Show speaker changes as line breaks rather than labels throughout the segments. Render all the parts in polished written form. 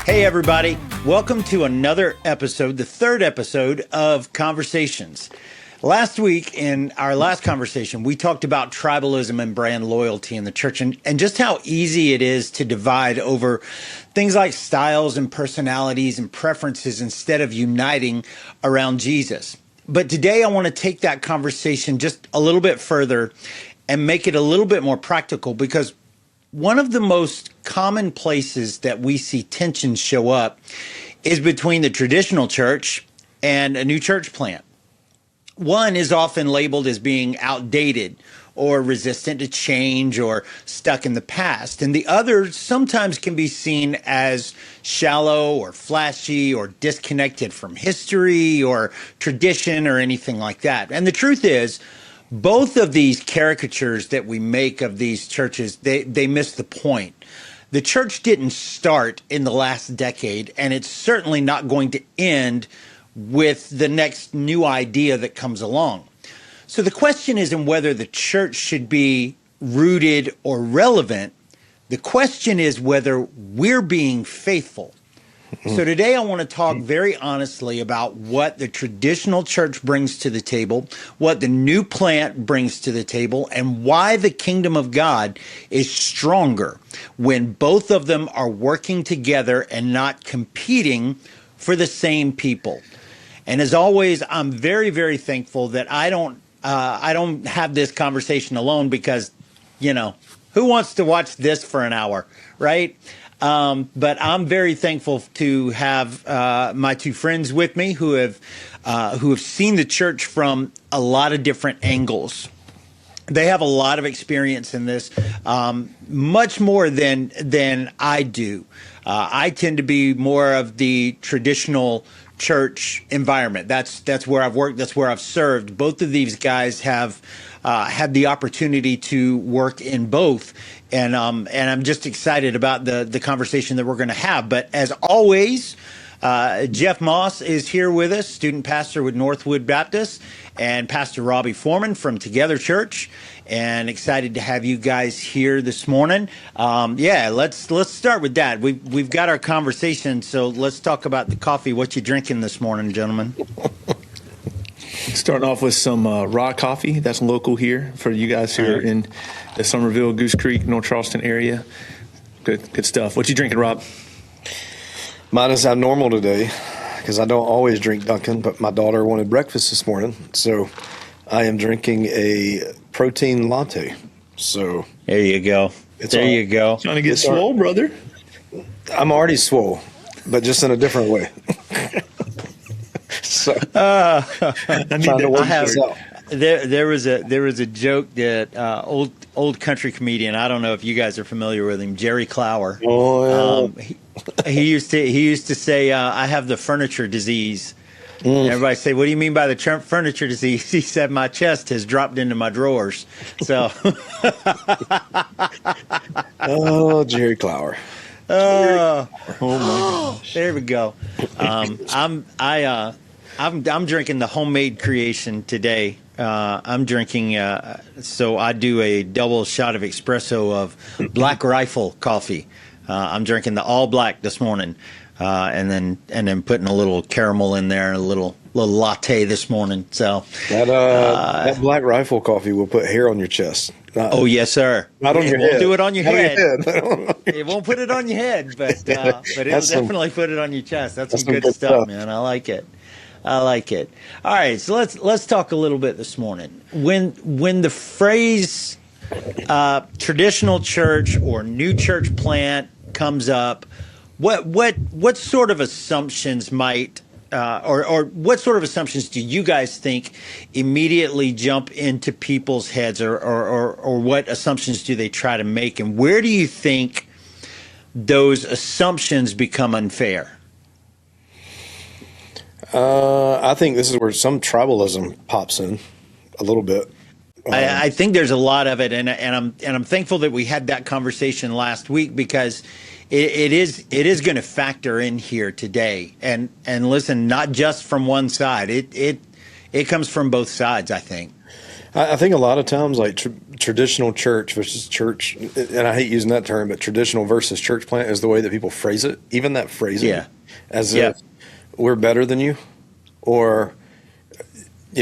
Hey, everybody. Welcome to another episode, the third episode of Conversations. Last week, in our last conversation, we talked about tribalism and brand loyalty in the church and just how easy it is to divide over things like styles and personalities and preferences instead of uniting around Jesus. But today, I want to take that conversation just a little bit further and make it a little bit more practical, because one of the most common places that we see tensions show up is between the traditional church and a new church plant. One is often labeled as being outdated or resistant to change or stuck in the past. And the other sometimes can be seen as shallow or flashy or disconnected from history or tradition or anything like that. And the truth is, both of these caricatures that we make of these churches, they miss the point. The church didn't start in the last decade, and it's certainly not going to end with the next new idea that comes along. So the question isn't whether the church should be rooted or relevant. The question is whether we're being faithful. So today I want to talk very honestly about what the traditional church brings to the table, what the new plant brings to the table, and why the kingdom of God is stronger when both of them are working together and not competing for the same people. And as always, I'm very, very thankful that I don't have this conversation alone, because, you know, who wants to watch this for an hour, right? But I'm very thankful to have my two friends with me who have seen the church from a lot of different angles. They have a lot of experience in this, much more than I do. I tend to be more of the traditional church environment. That's where I've worked. That's where I've served. Both of these guys have had the opportunity to work in both. And I'm just excited about the conversation that we're going to have. But as always, Jeff Moss is here with us, student pastor with Northwood Baptist, and Pastor Robbie Foreman from Together Church. And excited to have you guys here this morning. Let's start with that. We've got our conversation, so let's talk about the coffee. What you drinking this morning, gentlemen?
Starting off with some raw coffee that's local here for you guys who are in the Somerville, Goose Creek, North Charleston area. Good stuff. What you drinking, Rob?
Mine is abnormal today because I don't always drink Dunkin', but my daughter wanted breakfast this morning, so I am drinking a protein latte. So
there you go. You go.
Trying to get swole, brother.
I'm already swole, but just in a different way. So
there was a joke that old country comedian, I don't know if you guys are familiar with him, Jerry Clower.
Oh, yeah.
He used to say, I have the furniture disease. And everybody say, what do you mean by the furniture disease? He said, my chest has dropped into my drawers. So
oh, Jerry Clower.
Oh
my gosh.
There we go. I'm drinking the homemade creation today. I'm drinking, so I do a double shot of espresso of Black Rifle coffee. I'm drinking the all black this morning, and then putting a little caramel in there, a little latte this morning. So
that Black Rifle coffee will put hair on your chest.
Oh yes, sir.
Not on your head.
It won't do it on your head.
It
won't put it on your head, but it'll definitely put it on your chest. That's some good stuff, man. I like it. All right, so let's talk a little bit this morning. When the phrase traditional church or new church plant comes up, what sort of assumptions might or what sort of assumptions do you guys think immediately jump into people's heads, or what assumptions do they try to make, and where do you think those assumptions become unfair?
I think this is where some tribalism pops in a little bit.
I think there's a lot of it, and I'm thankful that we had that conversation last week, because it is going to factor in here today. And listen, not just from one side. It comes from both sides, I think.
I think a lot of times, like traditional church versus church, and I hate using that term, but traditional versus church plant is the way that people phrase it. Even that phrasing, as if we're better than you, or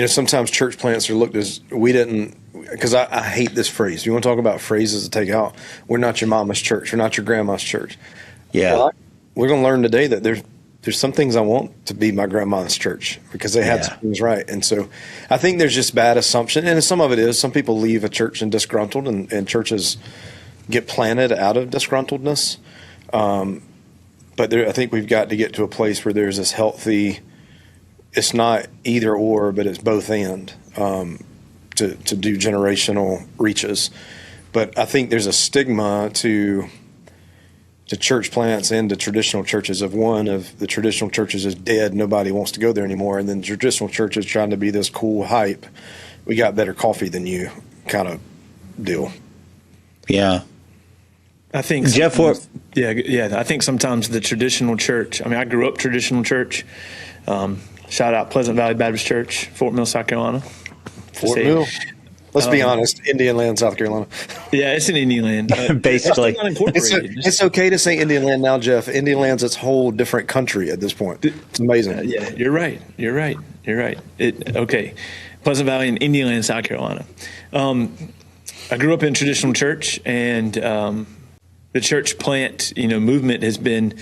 sometimes church plants are looked as we didn't. Because I hate this phrase. You want to talk about phrases to take out? We're not your mama's church. We're not your grandma's church.
Yeah,
well, we're going to learn today that there's some things I want to be my grandma's church because they had some things right. And so I think there's just bad assumption. And some of it is some people leave a church and disgruntled, and churches get planted out of disgruntledness. But I think we've got to get to a place where there's this healthy, it's not either or, but it's both and. To do generational reaches. But I think there's a stigma to church plants and to traditional churches of the traditional churches is dead, nobody wants to go there anymore, and then traditional churches trying to be this cool hype, we got better coffee than you kind of deal.
Yeah.
I think
Jeff,
I think sometimes the traditional church, I grew up traditional church, shout out Pleasant Valley Baptist Church, Fort Mill, South Carolina.
Fort Mill. Let's be honest, Indian Land, South Carolina.
Yeah, it's in Indian Land.
Basically.
It's okay to say Indian Land now, Jeff. Indian Land's its whole different country at this point. It's amazing.
Yeah, you're right. Okay. Pleasant Valley and Indian Land, South Carolina. I grew up in traditional church, and the church plant, movement has been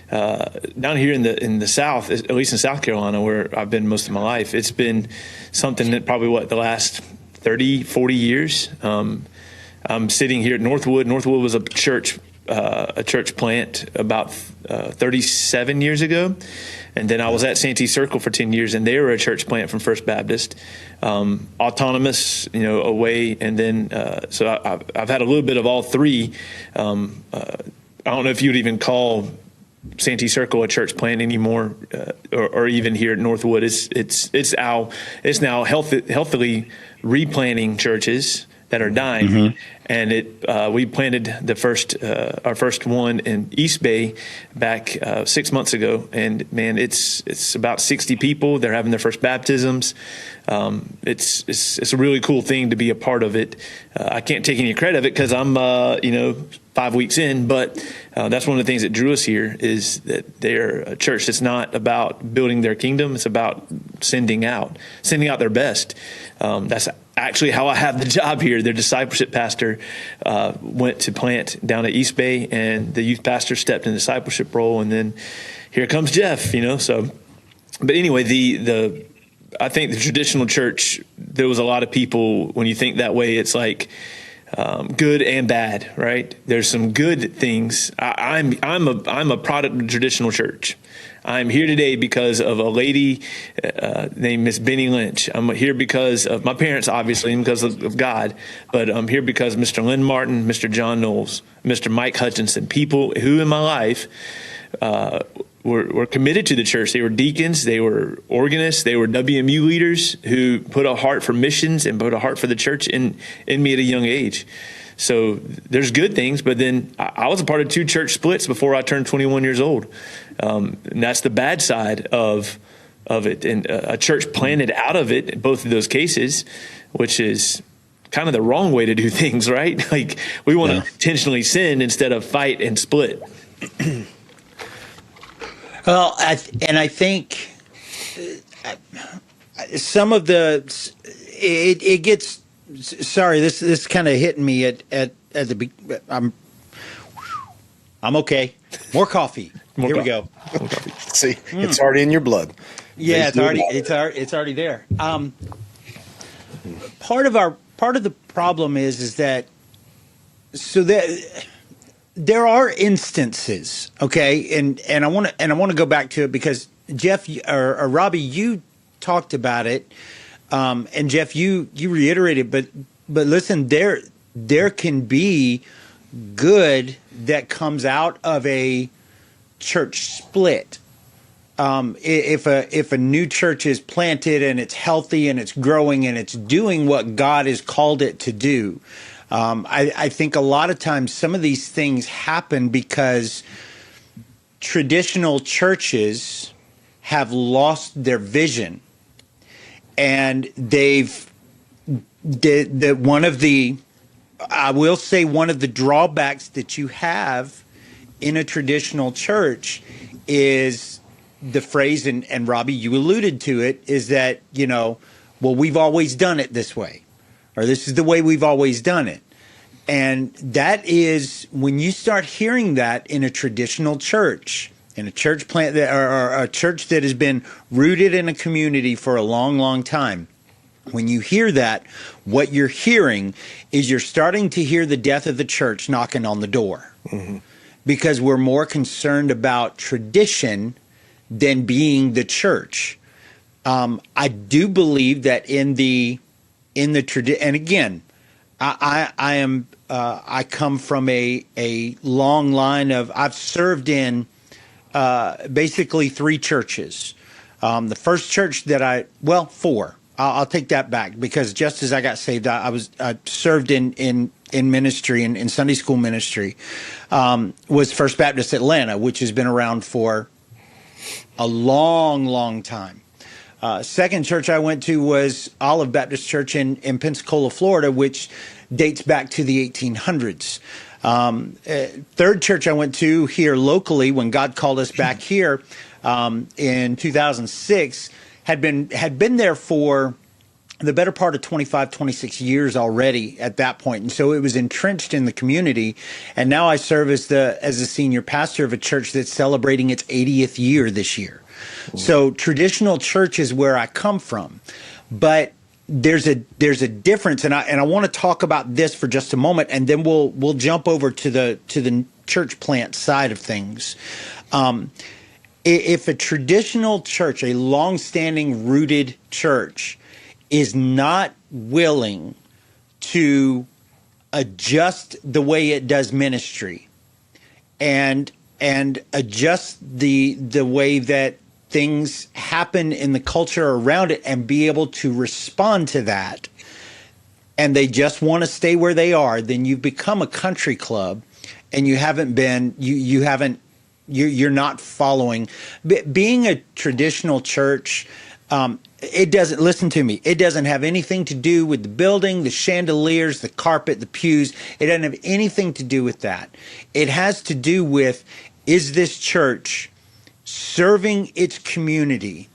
down here in the South, at least in South Carolina, where I've been most of my life. It's been something that probably the last 30, 40 years. I'm sitting here at Northwood. Northwood was a church plant about 37 years ago. And then I was at Santee Circle for 10 years, and they were a church plant from First Baptist, autonomous, away. And then, so I've had a little bit of all three. I don't know if you'd even call Santee Circle a church plant anymore, or even here at Northwood. It's now healthily replanting churches that are dying, and we planted our first one in East Bay back 6 months ago, and man, it's about 60 people. They're having their first baptisms. It's a really cool thing to be a part of it. I can't take any credit of it because I'm 5 weeks in, but that's one of the things that drew us here is that they're a church that's not about building their kingdom. It's about sending out their best. That's actually how I have the job here. Their discipleship pastor went to plant down at East Bay, and the youth pastor stepped in the discipleship role, and then here comes Jeff, so. But anyway, I think the traditional church, there was a lot of people, when you think that way, it's like good and bad, right? There's some good things. I'm a product of the traditional church. I'm here today because of a lady named Miss Benny Lynch. I'm here because of my parents, obviously, and because of God. But I'm here because of Mr. Lynn Martin, Mr. John Knowles, Mr. Mike Hutchinson, people who in my life were committed to the church. They were deacons, they were organists, they were WMU leaders who put a heart for missions and put a heart for the church in me at a young age. So there's good things, but then I was a part of 2 church splits before I turned 21 years old. And that's the bad side of it. And a church planted out of it in both of those cases, which is kind of the wrong way to do things, right? Like we want to intentionally sin instead of fight and split.
Well, I think some of it gets. Sorry, this kind of hitting me at the. I'm okay. More coffee. Here we go.
See, it's already in your blood.
Yeah, it's already there. Part of the problem is that there are instances, okay, and I want to go back to it because Jeff or Robbie, you talked about it, and Jeff, you reiterated, but listen, there can be good that comes out of a church split. If a new church is planted and it's healthy and it's growing and it's doing what God has called it to do. I think a lot of times some of these things happen because traditional churches have lost their vision, and one of the I will say one of the drawbacks that you have in a traditional church is the phrase, and Robbie, you alluded to it, is that, well, we've always done it this way, or this is the way we've always done it. And that is when you start hearing that in a traditional church, in a church plant or a church that has been rooted in a community for a long, long time. When you hear that, what you're hearing is you're starting to hear the death of the church knocking on the door, because we're more concerned about tradition than being the church. I do believe that in the tradition, and again, I come from a long line of, I've served in basically 3 churches. The first church that four. I'll take that back, because just as I got saved, I served in ministry, in Sunday school ministry, was First Baptist Atlanta, which has been around for a long, long time. Second church I went to was Olive Baptist Church in Pensacola, Florida, which dates back to the 1800s. Third church I went to here locally, when God called us back here in 2006, had been there for the better part of 25, 26 years already at that point. And so it was entrenched in the community. And now I serve as a senior pastor of a church that's celebrating its 80th year this year. So traditional church is where I come from. But there's a difference, and I want to talk about this for just a moment, and then we'll jump over to the church plant side of things. If a traditional church, a long-standing rooted church, is not willing to adjust the way it does ministry and adjust the way that things happen in the culture around it and be able to respond to that, and they just want to stay where they are, then you've become a country club, and you're not following. Being a traditional church, it doesn't, listen to me, it doesn't have anything to do with the building, the chandeliers, the carpet, the pews. It doesn't have anything to do with that. It has to do with, is this church serving its community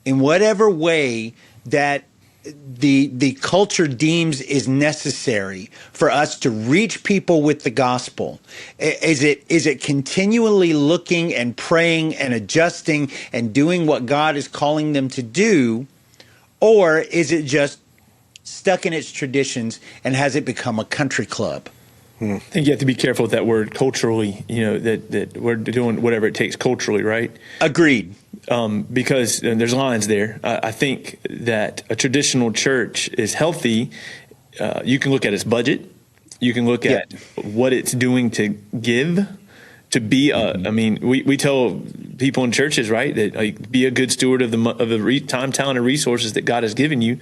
in whatever way that the culture deems is necessary for us to reach people with the gospel? Is it continually looking and praying and adjusting and doing what God is calling them to do, or is it just stuck in its traditions and has it become a country club?
I think you have to be careful with that word culturally, that we're doing whatever it takes culturally, right?
Agreed.
Because there's lines there. I think that a traditional church is healthy. You can look at its budget. You can look at what it's doing to give, to be we tell people in churches, right, that be a good steward of the time, talent, and resources that God has given you.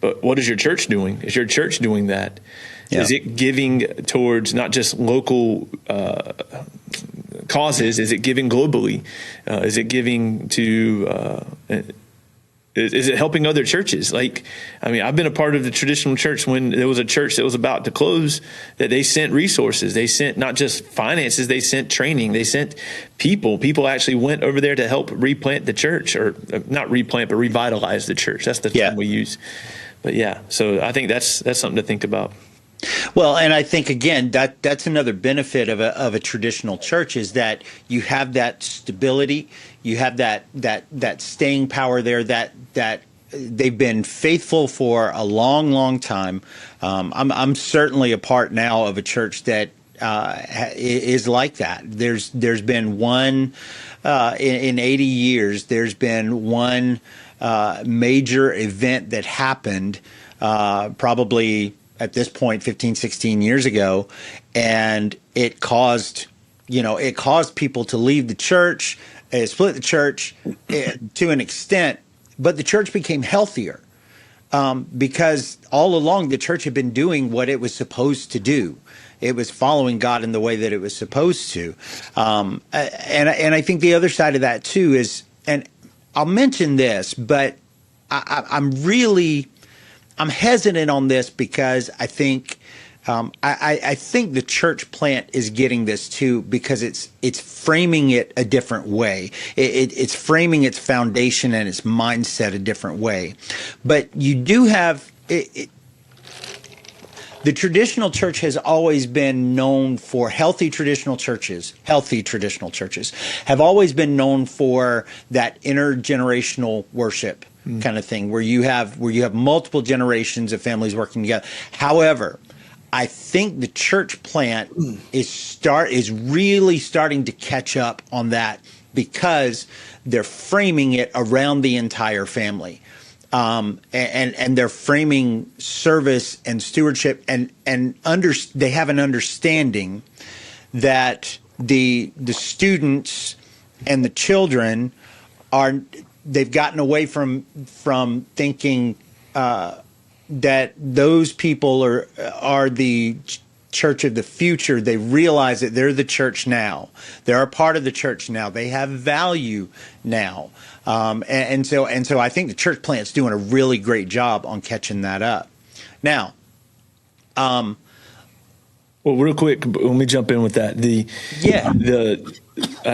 But what is your church doing? Is your church doing that? Yeah. Is it giving towards not just local causes? Is it giving globally? Is it giving to? Is it helping other churches? I've been a part of the traditional church when there was a church that was about to close, that they sent resources. They sent not just finances, they sent training. They sent people. People actually went over there to help replant the church, or not replant, but revitalize the church. That's the term we use. But so I think that's something to think about.
Well, and I think, again, that's another benefit of a traditional church, is that you have that stability, you have that staying power there, that they've been faithful for a long, long time. I'm certainly a part now of a church that is like that. There's been one in 80 years. There's been one major event that happened probably at this point 15, 16 years ago, and it caused people to leave the church, split the church to an extent, but the church became healthier because all along the church had been doing what it was supposed to do. It was following God in the way that it was supposed to. And I think the other side of that too is, and I'll mention this, but I'm hesitant on this because I think I think the church plant is getting this too, because it's framing it a different way. It's framing its foundation and its mindset a different way. But you do have the traditional church has always been known for healthy traditional churches have always been known for that intergenerational worship kind of thing, where you have multiple generations of families working together. However, I think the church plant is really starting to catch up on that, because they're framing it around the entire family. And they're framing service and stewardship, and they have an understanding that the students and the children they've gotten away from thinking that those people are the church of the future. They realize that they're the church now. They're a part of the church now. They have value now. And so I think the church plant's doing a really great job on catching that up. Now,
well, real quick, let me jump in with that.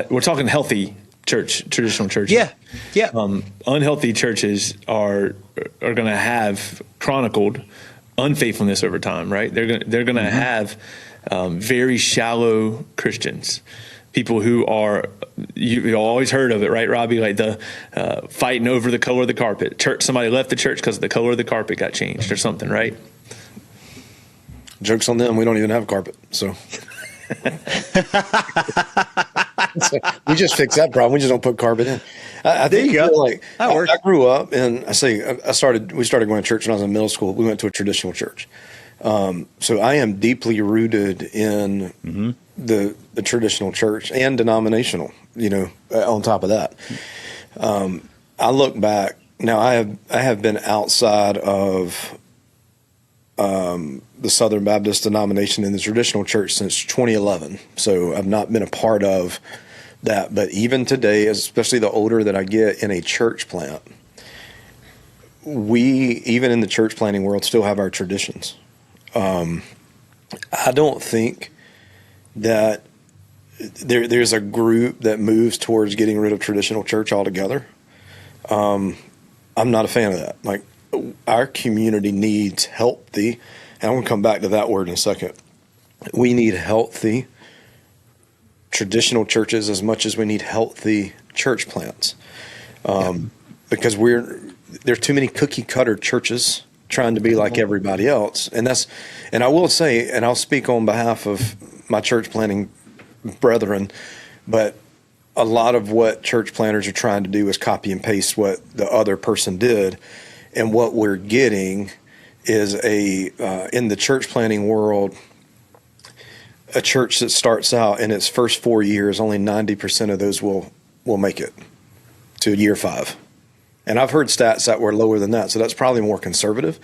We're talking healthy traditional churches.
Yeah.
Unhealthy churches are going to have chronicled unfaithfulness over time, right? They're going to have very shallow Christians, people who are, you've always heard of it, right, Robbie? Like the fighting over the color of the carpet. Somebody left the church because the color of the carpet got changed or something, right?
Joke's on them. We don't even have carpet, so. So we just fixed that problem. We just don't put carpet in. I think
there you go.
Like I grew up, and we started going to church when I was in middle school. We went to a traditional church. So I am deeply rooted in the traditional church and denominational, on top of that. I look back now, I have been outside of the Southern Baptist denomination in the traditional church since 2011. So I've not been a part of that. But even today, especially the older that I get in a church plant, we, even in the church planting world, still have our traditions. I don't think that there's a group that moves towards getting rid of traditional church altogether. I'm not a fan of that. Like, our community needs healthy, and I'm going to come back to that word in a second. We need healthy traditional churches as much as we need healthy church plants. Because there's too many cookie cutter churches trying to be like everybody else. And I will say, and I'll speak on behalf of my church planting brethren, but a lot of what church planters are trying to do is copy and paste what the other person did. And what we're getting is in the church planting world, a church that starts out in its first 4 years, only 90% of those will make it to year 5. And I've heard stats that were lower than that. So that's probably more conservative,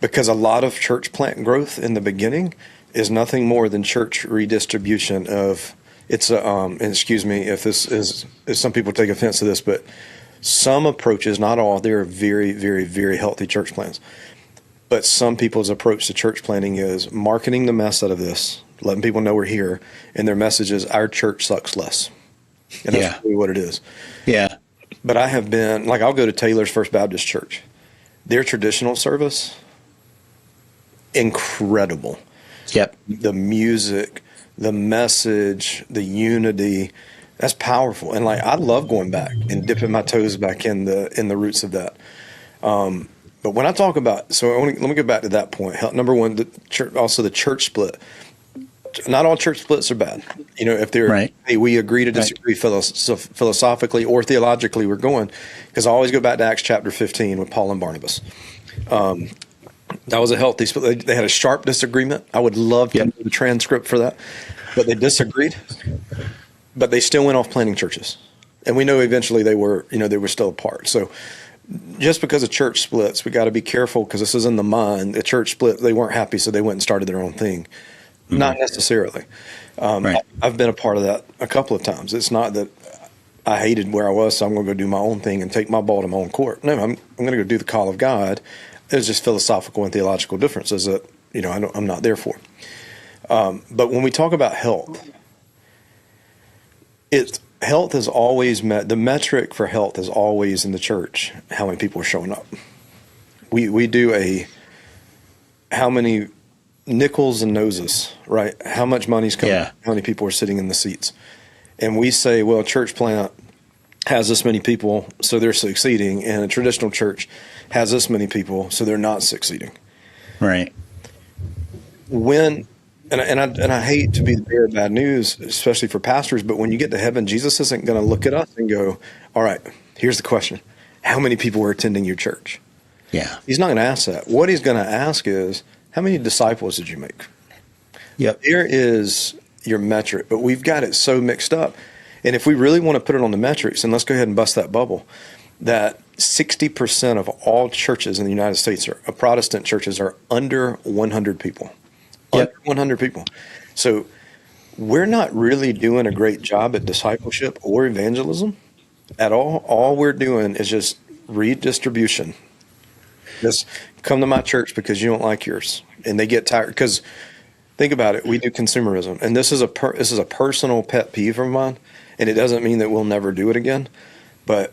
because a lot of church plant growth in the beginning is nothing more than church redistribution of and excuse me if some people take offense to this, but some approaches, not all, there are very, very, very healthy church plants. But some people's approach to church planting is marketing the mess out of this, letting people know we're here, and their message is, our church sucks less. And that's really what it is.
Yeah.
But I have been, like, I'll go to Taylor's First Baptist Church. Their traditional service, incredible.
Yep.
The music, the message, the unity, that's powerful. And like, I love going back and dipping my toes back in the roots of that. But when I talk about, let me go back to that point. Number one, the church split. Not all church splits are bad. If they're,
right.
Hey, we agree to disagree philosophically or theologically, we're going. Because I always go back to Acts chapter 15 with Paul and Barnabas. That was a healthy split. They had a sharp disagreement. I would love to do the transcript for that. But they disagreed. But they still went off planting churches. And we know eventually they were still apart. So just because a church splits, we got to be careful, because this is in the mind. A church split, they weren't happy, so they went and started their own thing. Mm-hmm. Not necessarily. Right. I've been a part of that a couple of times. It's not that I hated where I was, so I'm going to go do my own thing and take my ball to my own court. No, I'm going to go do the call of God. There's just philosophical and theological differences that I'm not there for. But when we talk about health, health has always the metric for health is always in the church, how many people are showing up. We do how many nickels and noses, right? How much money's coming, how many people are sitting in the seats. And we say, well, a church plant has this many people, so they're succeeding, and a traditional church has this many people, so they're not succeeding.
Right.
I hate to be the bearer of bad news, especially for pastors, but when you get to heaven, Jesus isn't going to look at us and go, all right, here's the question. How many people are attending your church?
Yeah.
He's not going to ask that. What he's going to ask is, how many disciples did you make?
Yep.
There is your metric, but we've got it so mixed up. And if we really want to put it on the metrics, and let's go ahead and bust that bubble, that 60% of all churches in the United States, Protestant churches, are under 100 people. Under 100 people. So we're not really doing a great job at discipleship or evangelism at all. All we're doing is just redistribution. Just come to my church because you don't like yours. And they get tired. Because think about it. We do consumerism. And this is a personal pet peeve of mine. And it doesn't mean that we'll never do it again. But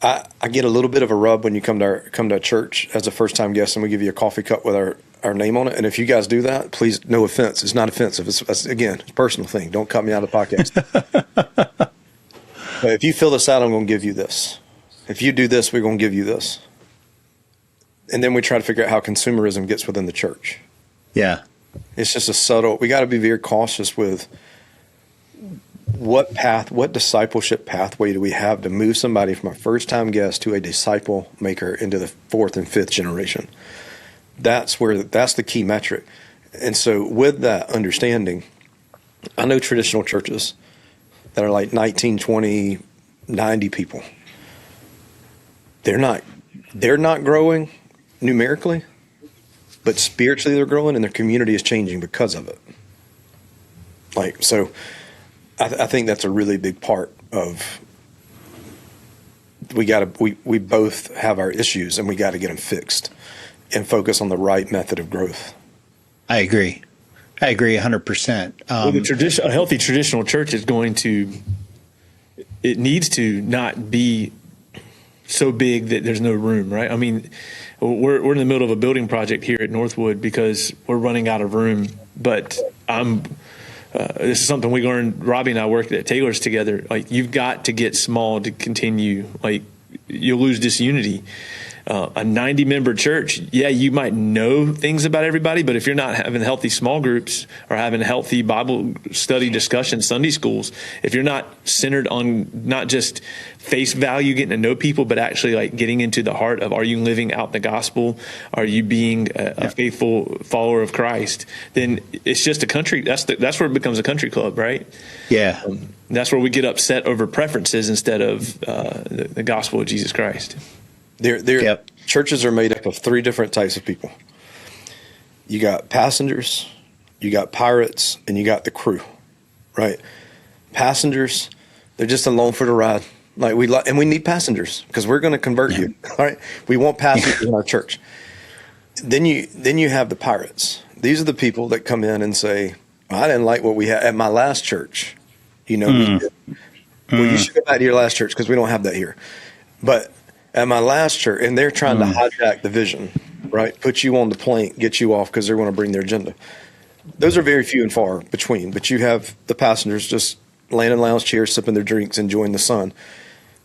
I get a little bit of a rub when you come to church as a first-time guest, and we give you a coffee cup with our name on it. And if you guys do that, please, no offense. It's not offensive. It's a personal thing. Don't cut me out of the podcast. But if you fill this out, I'm going to give you this. If you do this, we're going to give you this. And then we try to figure out how consumerism gets within the church.
Yeah.
It's just we got to be very cautious with what discipleship pathway do we have to move somebody from a first-time guest to a disciple maker into the fourth and fifth generation. That's the key metric. And so with that understanding, I know traditional churches that are like 19, 20, 90 people. They're not growing numerically, but spiritually they're growing, and their community is changing because of it. I think that's a really big part of we both have our issues, and we got to get them fixed and focus on the right method of growth.
I agree 100%.
A healthy traditional church needs to not be so big that there's no room, right? I mean, we're in the middle of a building project here at Northwood because we're running out of room, but this is something we learned. Robbie and I worked at Taylor's together. Like, you've got to get small to continue. Like, you'll lose disunity. A 90-member church, you might know things about everybody, but if you're not having healthy small groups or having healthy Bible study discussion Sunday schools, if you're not centered on not just face value, getting to know people, but actually like getting into the heart of, are you living out the gospel? Are you being a faithful follower of Christ? Then it's just a country. That's where it becomes a country club, right?
Yeah.
That's where we get upset over preferences instead of the gospel of Jesus Christ.
Churches are made up of three different types of people. You got passengers, you got pirates, and you got the crew, right? Passengers, they're just along for the ride. And we need passengers because we're going to convert you. All right, we want passengers in our church. Then you have the pirates. These are the people that come in and say, I didn't like what we had at my last church. We did. Well, you should go back to your last church because we don't have that here. But at my last church, and they're trying to hijack the vision, right? Put you on the plank, get you off because they're going to bring their agenda. Those are very few and far between. But you have the passengers just laying in lounge chairs, sipping their drinks, enjoying the sun.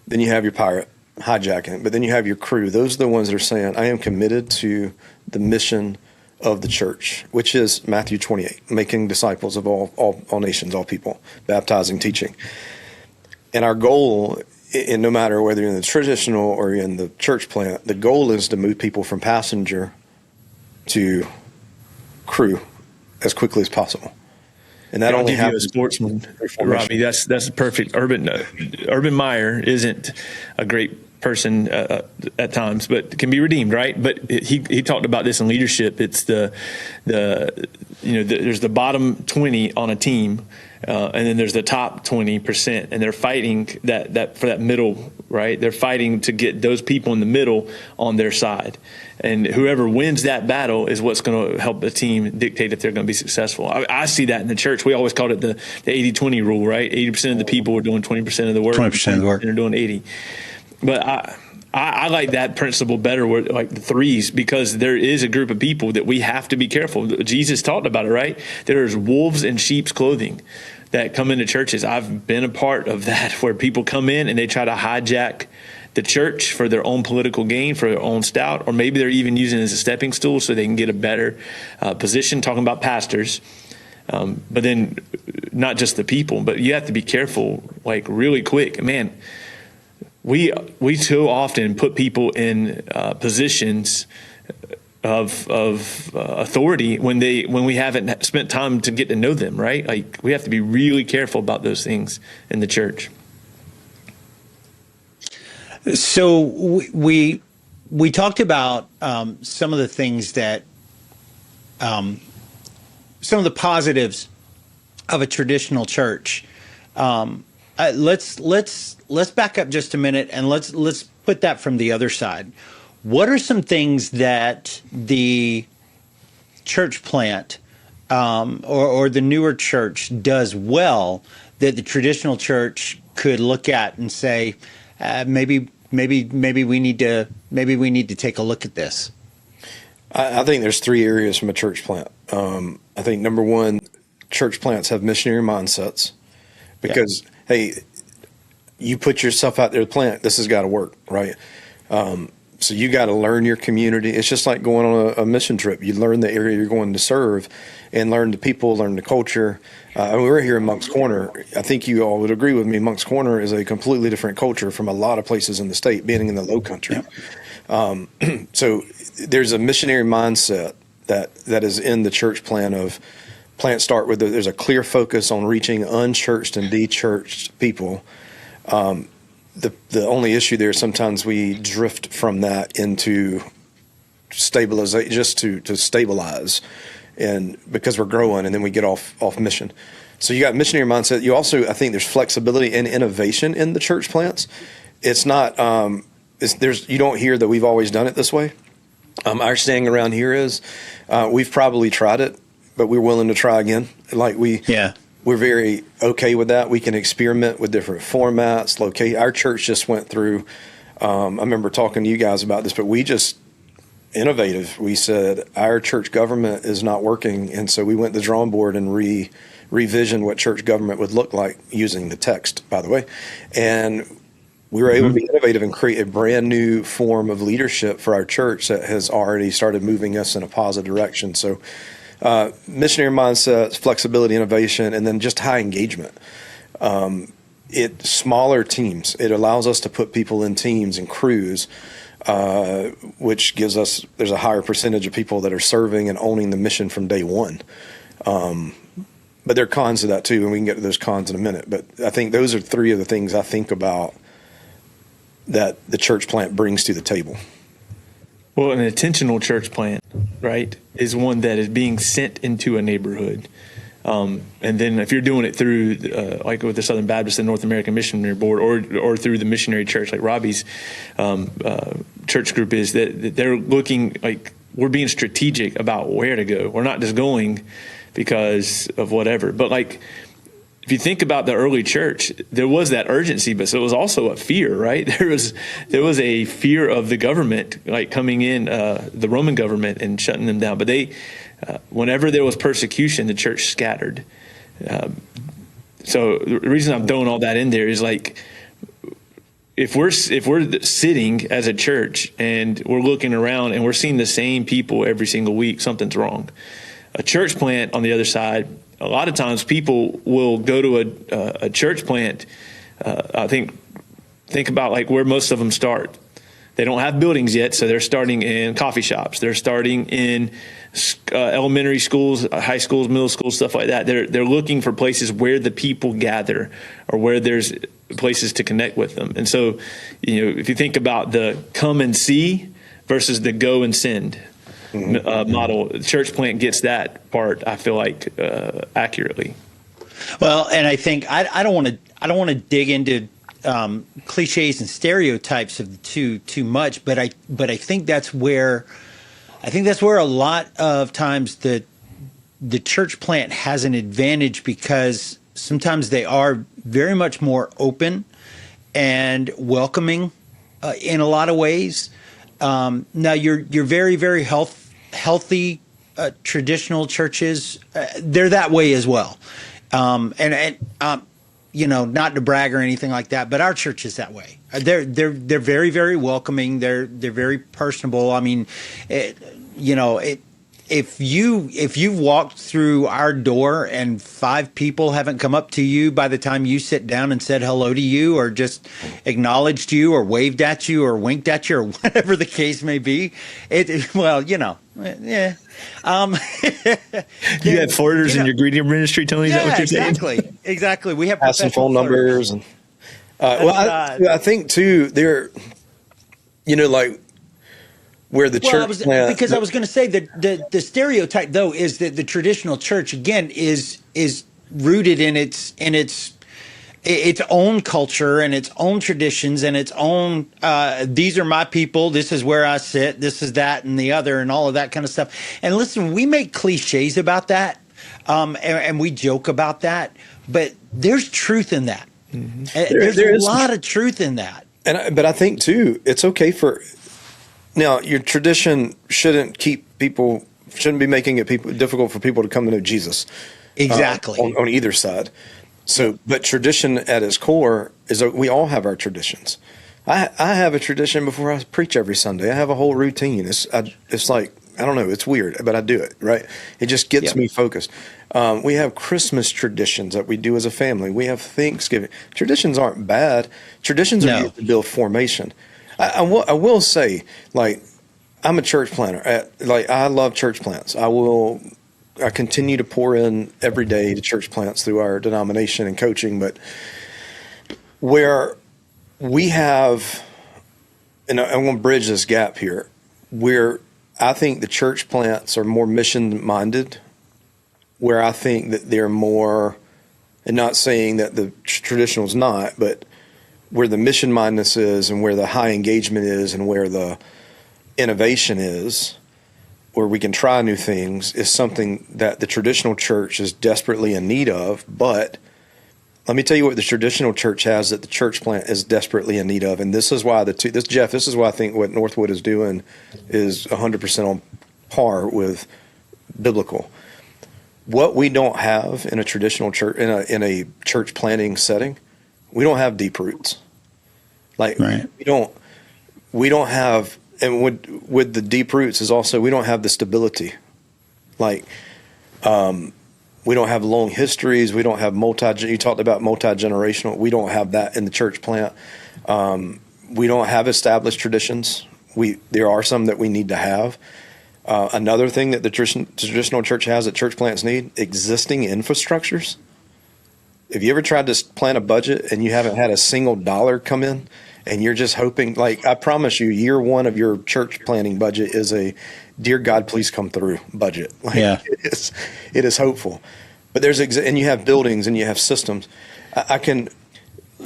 Then you have your pirate hijacking. But then you have your crew. Those are the ones that are saying, I am committed to the mission of the church, which is Matthew 28, making disciples of all nations, all people, baptizing, teaching. And our goal, and no matter whether you're in the traditional or in the church plant, the goal is to move people from passenger to crew as quickly as possible. And that only happens.
A sportsman, Robbie. That's perfect. Urban Meyer isn't a great person at times, but can be redeemed, right? But he talked about this in leadership. It's there's the bottom 20 on a team. And then there's the top 20%, and they're fighting that for that middle right? They're fighting to get those people in the middle on their side. And whoever wins that battle is what's going to help the team dictate if they're going to be successful. I see that in the church. We always called it the 80-20 rule, right? 80% of the people are doing 20% of the work.
20% of the work.
And they're doing 80. But I like that principle better, like the threes, because there is a group of people that we have to be careful. Jesus talked about it, right? There's wolves in sheep's clothing that come into churches. I've been a part of that, where people come in and they try to hijack the church for their own political gain, for their own stout, or maybe they're even using it as a stepping stool so they can get a better position, talking about pastors. But then not just the people, but you have to be careful, like really quick. Man, we so often put people in positions of authority when we haven't spent time to get to know them, right? Like, we have to be really careful about those things in the church.
So we talked about some of the things that some of the positives of a traditional church. Let's back up just a minute and let's put that from the other side. What are some things that the church plant or the newer church does well that the traditional church could look at and say, maybe we need to take a look at this?
I think there's three areas from a church plant. I think number one, church plants have missionary mindsets because, hey, you put yourself out there to plant, this has got to work, right? So you got to learn your community. It's just like going on a mission trip. You learn the area you're going to serve and learn the people, learn the culture. We're here in Moncks Corner. I think you all would agree with me. Moncks Corner is a completely different culture from a lot of places in the state, being in the low country. Yeah. So there's a missionary mindset that is in the church plan of plant start with. There's a clear focus on reaching unchurched and dechurched people. The only issue there, sometimes we drift from that into stabilization, just to stabilize, and because we're growing, and then we get off mission. So you got missionary mindset. You also, I think, there's flexibility and innovation in the church plants. It's not you don't hear that we've always done it this way. Our saying around here is we've probably tried it, but we're willing to try again. We're very okay with that. We can experiment with different formats, locate. Our church just went through, I remember talking to you guys about this, but we just innovative. We said our church government is not working. And so we went to the drawing board and revisioned what church government would look like using the text, by the way. And we were able to be innovative and create a brand new form of leadership for our church that has already started moving us in a positive direction. So missionary mindsets, flexibility, innovation, and then just high engagement. Smaller teams. It allows us to put people in teams and crews, which gives us, there's a higher percentage of people that are serving and owning the mission from day one. But there are cons to that too, and we can get to those cons in a minute. But I think those are three of the things I think about that the church plant brings to the table.
Well, an intentional church plant, right, is one that is being sent into a neighborhood. And then if you're doing it through, like with the Southern Baptist and North American Missionary Board, or through the missionary church, like Robbie's church group is, that they're looking, like, we're being strategic about where to go. We're not just going because of whatever. But, like, if you think about the early church, there was that urgency, but so it was also a fear, right? There was a fear of the government, like coming in, the Roman government, and shutting them down. But whenever there was persecution, the church scattered. So the reason I'm throwing all that in there is, like, if we're sitting as a church and we're looking around and we're seeing the same people every single week, something's wrong. A church plant, on the other side, a lot of times people will go to a church plant. I think about, like, where most of them start. They don't have buildings yet, so they're starting in coffee shops. They're starting in elementary schools, high schools, middle schools, stuff like that. They're looking for places where the people gather, or where there's places to connect with them. And so, if you think about the come and see versus the go and send model, the church plant gets that part, I feel like, accurately.
Well, and I think I don't want to dig into cliches and stereotypes of the two too much, but I think that's where a lot of times the church plant has an advantage, because sometimes they are very much more open and welcoming in a lot of ways. Now your very, very healthy traditional churches, they're that way as well. You know, not to brag or anything like that, but our church is that way. They're very, very welcoming. They're very personable. I mean, if you've walked through our door and 5 people haven't come up to you by the time you sit down and said hello to you, or just acknowledged you, or waved at you, or winked at you, or whatever the case may be, yeah.
You have forwarders in your greeting ministry, Tony? Is that what you're saying?
Exactly. We have
passing phone numbers, and I think too, they're, like where the church plant.
Because I was going to say that the stereotype though is that the traditional church again is rooted in its own culture and its own traditions and its own, these are my people, this is where I sit, this is that and the other, and all of that kind of stuff. And listen, we make cliches about that, and we joke about that, but there's truth in that. Mm-hmm. There's a lot of truth in that.
But I think too, it's okay now your tradition shouldn't be making it difficult for people to come to know Jesus.
Exactly.
On either side. So, but tradition at its core is that we all have our traditions. I have a tradition before I preach every Sunday. I have a whole routine. It's like, I don't know, it's weird, but I do it, right? It just gets me focused. We have Christmas traditions that we do as a family. We have Thanksgiving. Traditions aren't bad. Traditions are used to build formation. I will say, like, I'm a church planter. I love church plants. I continue to pour in every day to church plants through our denomination and coaching, but where we have, and I'm going to bridge this gap here, where I think the church plants are more mission-minded, where I think that they're more, and not saying that the traditional is not, but where the mission-mindedness is and where the high engagement is and where the innovation is, where we can try new things, is something that the traditional church is desperately in need of. But let me tell you what the traditional church has that the church plant is desperately in need of. And this is why this is why I think what Northwood is doing is 100% on par with biblical. What we don't have in a traditional church, in a church planting setting, we don't have deep roots. Like, right. we don't have, and with the deep roots is also, we don't have the stability. Like, we don't have long histories. We don't have you talked about multi-generational. We don't have that in the church plant. We don't have established traditions. There are some that we need to have. Another thing that the traditional church has that church plants need, existing infrastructures. Have you ever tried to plan a budget and you haven't had a single dollar come in, and you're just hoping, like, I promise you, year one of your church planning budget is a dear God, please come through budget. Like, yeah. It is hopeful. But and you have buildings and you have systems. I can,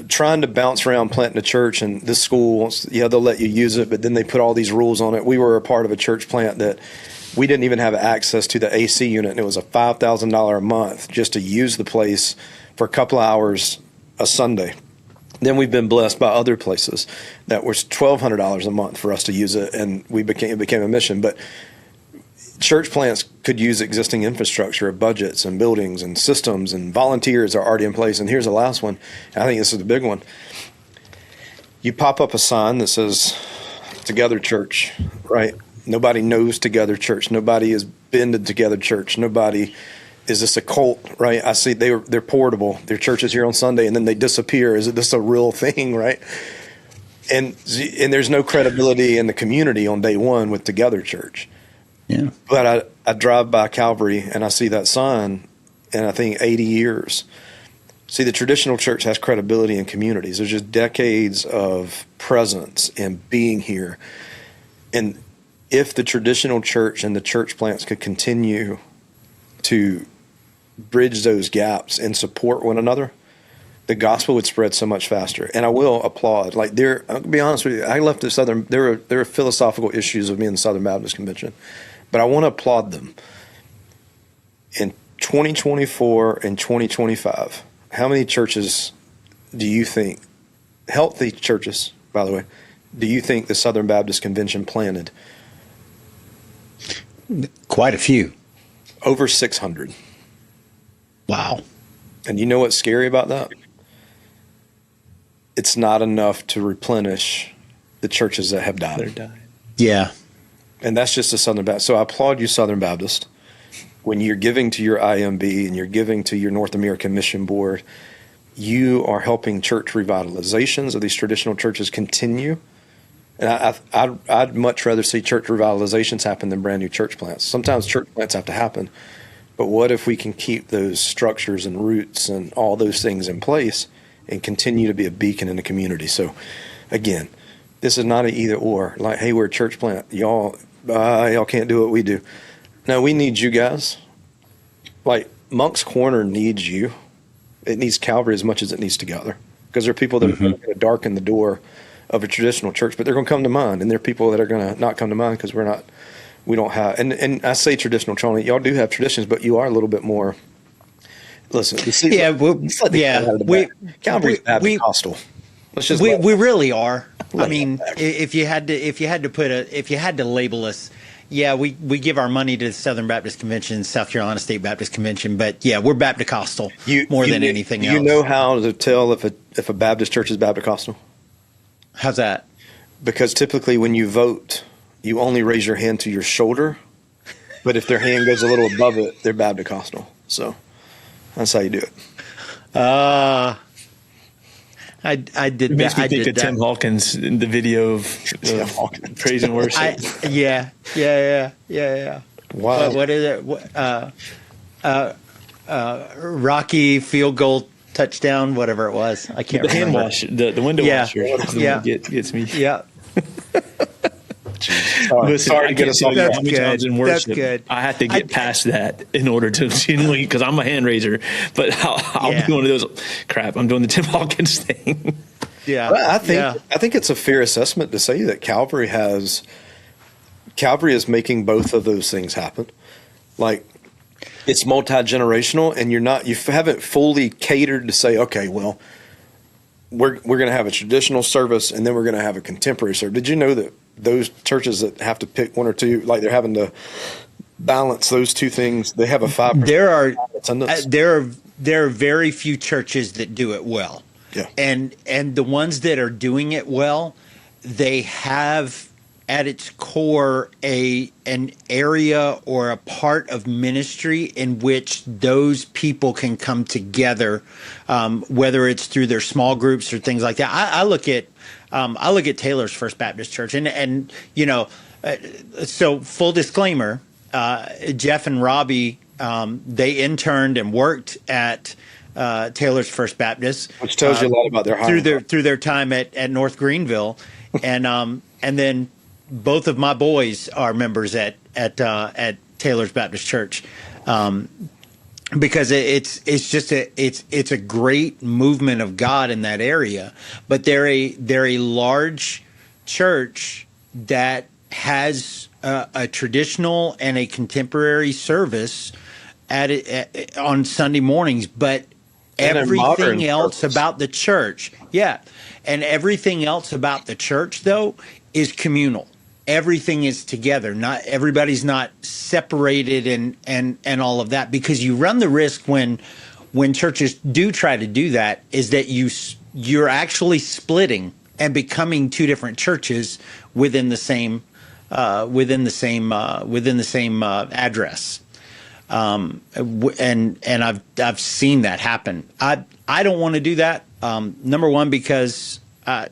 trying to bounce around planting a church, and this school, they'll let you use it, but then they put all these rules on it. We were a part of a church plant that we didn't even have access to the AC unit, and it was a $5,000 a month just to use the place for a couple of hours a Sunday. Then we've been blessed by other places that was $1,200 a month for us to use it, and it became a mission. But church plants could use existing infrastructure, budgets and buildings and systems, and volunteers are already in place. And here's the last one. I think this is the big one. You pop up a sign that says Together Church, right? Nobody knows Together Church. Nobody has been to Together Church. Nobody. Is this a cult, right? I see they're portable. Their church is here on Sunday and then they disappear. Is this a real thing, right? And there's no credibility in the community on day one with Together Church. Yeah. But I drive by Calvary and I see that sign, and I think 80 years. See, the traditional church has credibility in communities. There's just decades of presence and being here. And if the traditional church and the church plants could continue to bridge those gaps and support one another, the gospel would spread so much faster. And I will applaud. Like I'll be honest with you, I left the Southern. There are philosophical issues of me in the Southern Baptist Convention, but I want to applaud them. In 2024 and 2025, how many churches do you think, healthy churches, by the way, do you think the Southern Baptist Convention planted?
Quite a few.
Over 600.
Wow.
And you know what's scary about that? It's not enough to replenish the churches that have died.
They're dying.
Yeah.
And that's just the Southern Baptist. So I applaud you, Southern Baptist. When you're giving to your IMB and you're giving to your North American Mission Board, you are helping church revitalizations of these traditional churches continue. And I'd much rather see church revitalizations happen than brand new church plants. Sometimes church plants have to happen. But what if we can keep those structures and roots and all those things in place and continue to be a beacon in the community? So, again, this is not an either or. Like, hey, we're a church plant. Y'all can't do what we do. No, we need you guys. Like, Moncks Corner needs you. It needs Calvary as much as it needs Together. Because there are people that are going to darken the door of a traditional church, but they're going to come to mind. And there are people that are going to not come to mind because we don't have, and I say traditional, Charlie, y'all do have traditions, but you are a little bit more, listen, Calvary's Baptist-costal.
We really are. I mean, if you had to label us, yeah, we give our money to the Southern Baptist Convention, South Carolina State Baptist Convention, but yeah, we're Baptist-costal more than anything else.
You know how to tell if a Baptist church is Baptist-costal?
How's that?
Because typically when you vote, you only raise your hand to your shoulder, but if their hand goes a little above it, they're Baptist-costal. So that's how you do it.
I did that.
It makes me think of Tim Hawkins in the video of praise and worship.
Yeah.
Wow.
What is it? Rocky field goal touchdown, whatever it was. I can't remember.
The hand wash, the window washer.
Yeah.
Gets me.
Yeah.
Sorry to get us off times in worship.
That's good.
I have to get past that in order to genuinely, because I'm a hand raiser, but I'll be one of those, crap, I'm doing the Tim Hawkins thing.
Yeah.
Well, I think it's a fair assessment to say that Calvary is making both of those things happen. Like, it's multi-generational, and you haven't fully catered to say, okay, well, we're going to have a traditional service and then we're going to have a contemporary service. Did you know that those churches that have to pick one or two, like they're having to balance those two things, they have a 5%?
There are very few churches that do it well.
Yeah.
And the ones that are doing it well, they have at its core an area or a part of ministry in which those people can come together, whether it's through their small groups or things like that. I look at Taylor's First Baptist Church, and you know, so full disclaimer, Jeff and Robbie, they interned and worked at Taylor's First Baptist,
which tells you a lot about their hiring.
through their time at North Greenville, and then both of my boys are members at Taylor's Baptist Church, because it's a great movement of God in that area. But they're a large church that has a traditional and a contemporary service on Sunday mornings, but everything else about the church, and everything else about the church though is communal. Everything is together. Not everybody's not separated and all of that, because you run the risk when churches do try to do that is that you're actually splitting and becoming two different churches within the same address. And I've seen that happen. I don't want to do that. Number one, because I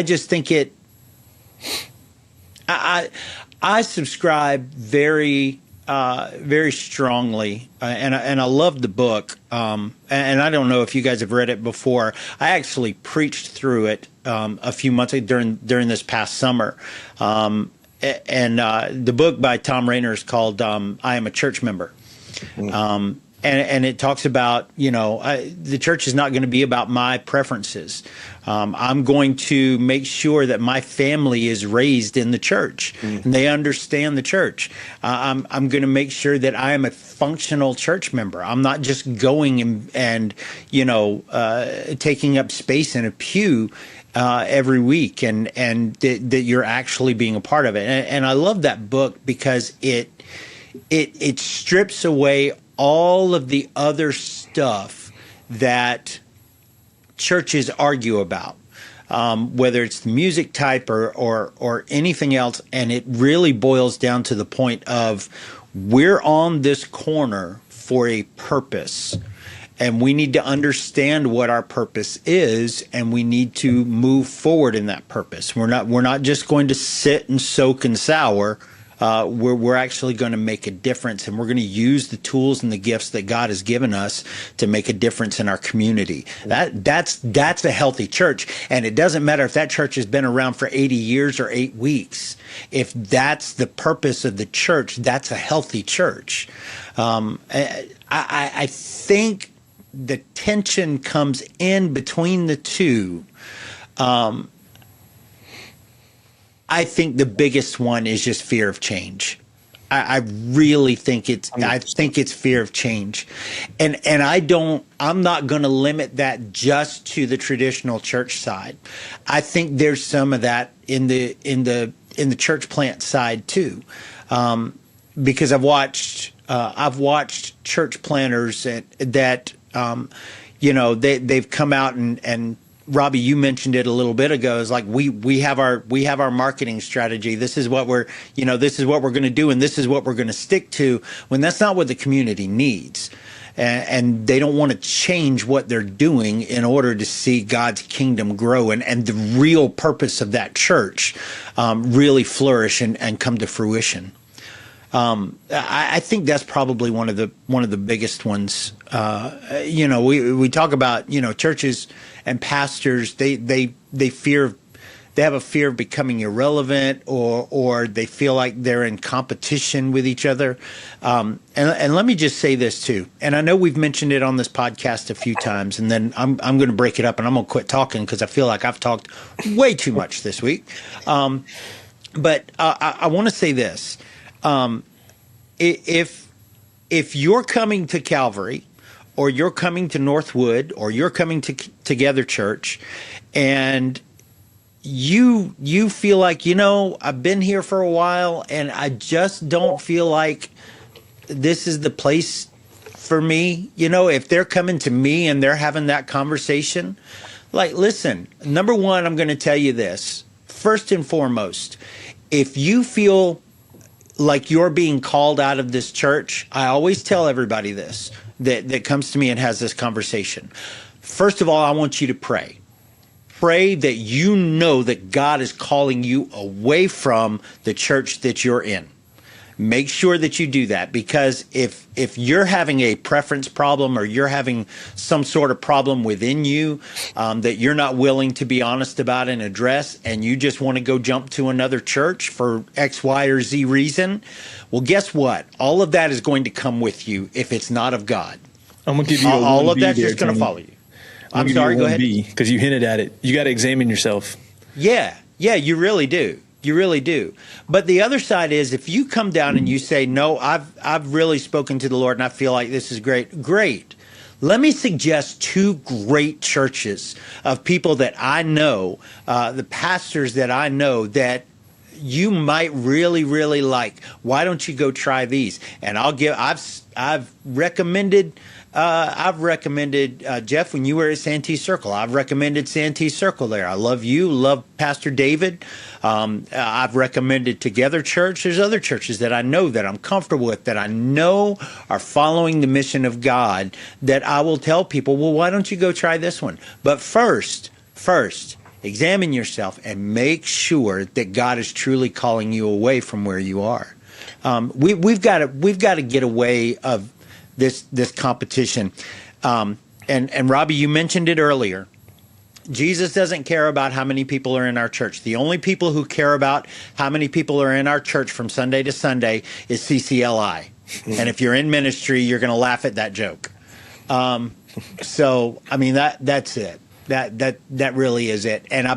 just think I subscribe very strongly, and I love the book. And I don't know if you guys have read it before. I actually preached through it a few months during this past summer. And the book by Tom Rainer is called "I Am a Church Member." and it talks about, the church is not going to be about my preferences. I'm going to make sure that my family is raised in the church and they understand the church. I'm going to make sure that I am a functional church member. I'm not just going and taking up space in a pew every week, and that you're actually being a part of it. And I love that book because it strips away all of the other stuff that churches argue about, whether it's the music type or anything else. And it really boils down to the point of, we're on this corner for a purpose, and we need to understand what our purpose is, and we need to move forward in that purpose. We're not just going to sit and soak and sour. We're actually going to make a difference, and we're going to use the tools and the gifts that God has given us to make a difference in our community. That's a healthy church, and it doesn't matter if that church has been around for 80 years or 8 weeks. If that's the purpose of the church, that's a healthy church. I think the tension comes in between the two. I think the biggest one is just fear of change. I really think it's fear of change. And I'm not going to limit that just to the traditional church side. I think there's some of that in the church plant side too. Because I've watched church planters that they've come out and Robbie, you mentioned it a little bit ago. It's like we have our marketing strategy. This is what we're going to do, and this is what we're going to stick to. When that's not what the community needs, and they don't want to change what they're doing in order to see God's kingdom grow and the real purpose of that church really flourish and come to fruition. I think that's probably one of the biggest ones. We talk about churches and pastors. They have a fear of becoming irrelevant, or they feel like they're in competition with each other. And let me just say this too. And I know we've mentioned it on this podcast a few times. And then I'm going to break it up and I'm going to quit talking because I feel like I've talked way too much this week. But I want to say this. If you're coming to Calvary, or you're coming to Northwood, or you're coming to Together Church, and you feel like, I've been here for a while and I just don't feel like this is the place for me. If they're coming to me and they're having that conversation, like, listen, number one, I'm going to tell you this. First and foremost, if you feel like you're being called out of this church, I always tell everybody this that comes to me and has this conversation. First of all, I want you to pray. Pray that you know that God is calling you away from the church that you're in. Make sure that you do that, because if you're having a preference problem, or you're having some sort of problem within you that you're not willing to be honest about and address, and you just want to go jump to another church for X, Y, or Z reason, well, guess what? All of that is going to come with you if it's not of God.
I'm going to give you
all of that's just going to follow you. I'm sorry, go ahead.
Because you hinted at it. You got to examine yourself.
Yeah, you really do. You really do. But the other side is, if you come down and you say, no, I've really spoken to the Lord and I feel like this is great. Let me suggest 2 great churches of people that I know, the pastors that I know that you might really, really like. Why don't you go try these? And I've recommended Jeff, when you were at Santee Circle, I've recommended Santee Circle there. I love you, love Pastor David. I've recommended Together Church. There's other churches that I know that I'm comfortable with, that I know are following the mission of God, that I will tell people, well, why don't you go try this one? But first, examine yourself and make sure that God is truly calling you away from where you are. We've got to get away of this competition. And Robbie, you mentioned it earlier. Jesus doesn't care about how many people are in our church. The only people who care about how many people are in our church from Sunday to Sunday is CCLI. And if you're in ministry, you're going to laugh at that joke. So, I mean, that's it. That really is it. And I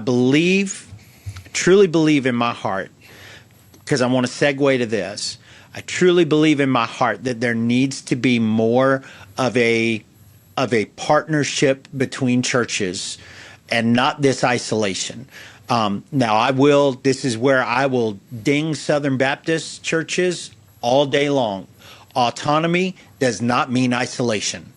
truly believe in my heart, because I want to segue to this. I truly believe in my heart that there needs to be more of a partnership between churches and not this isolation. Now, this is where I will ding Southern Baptist churches all day long. Autonomy does not mean isolation.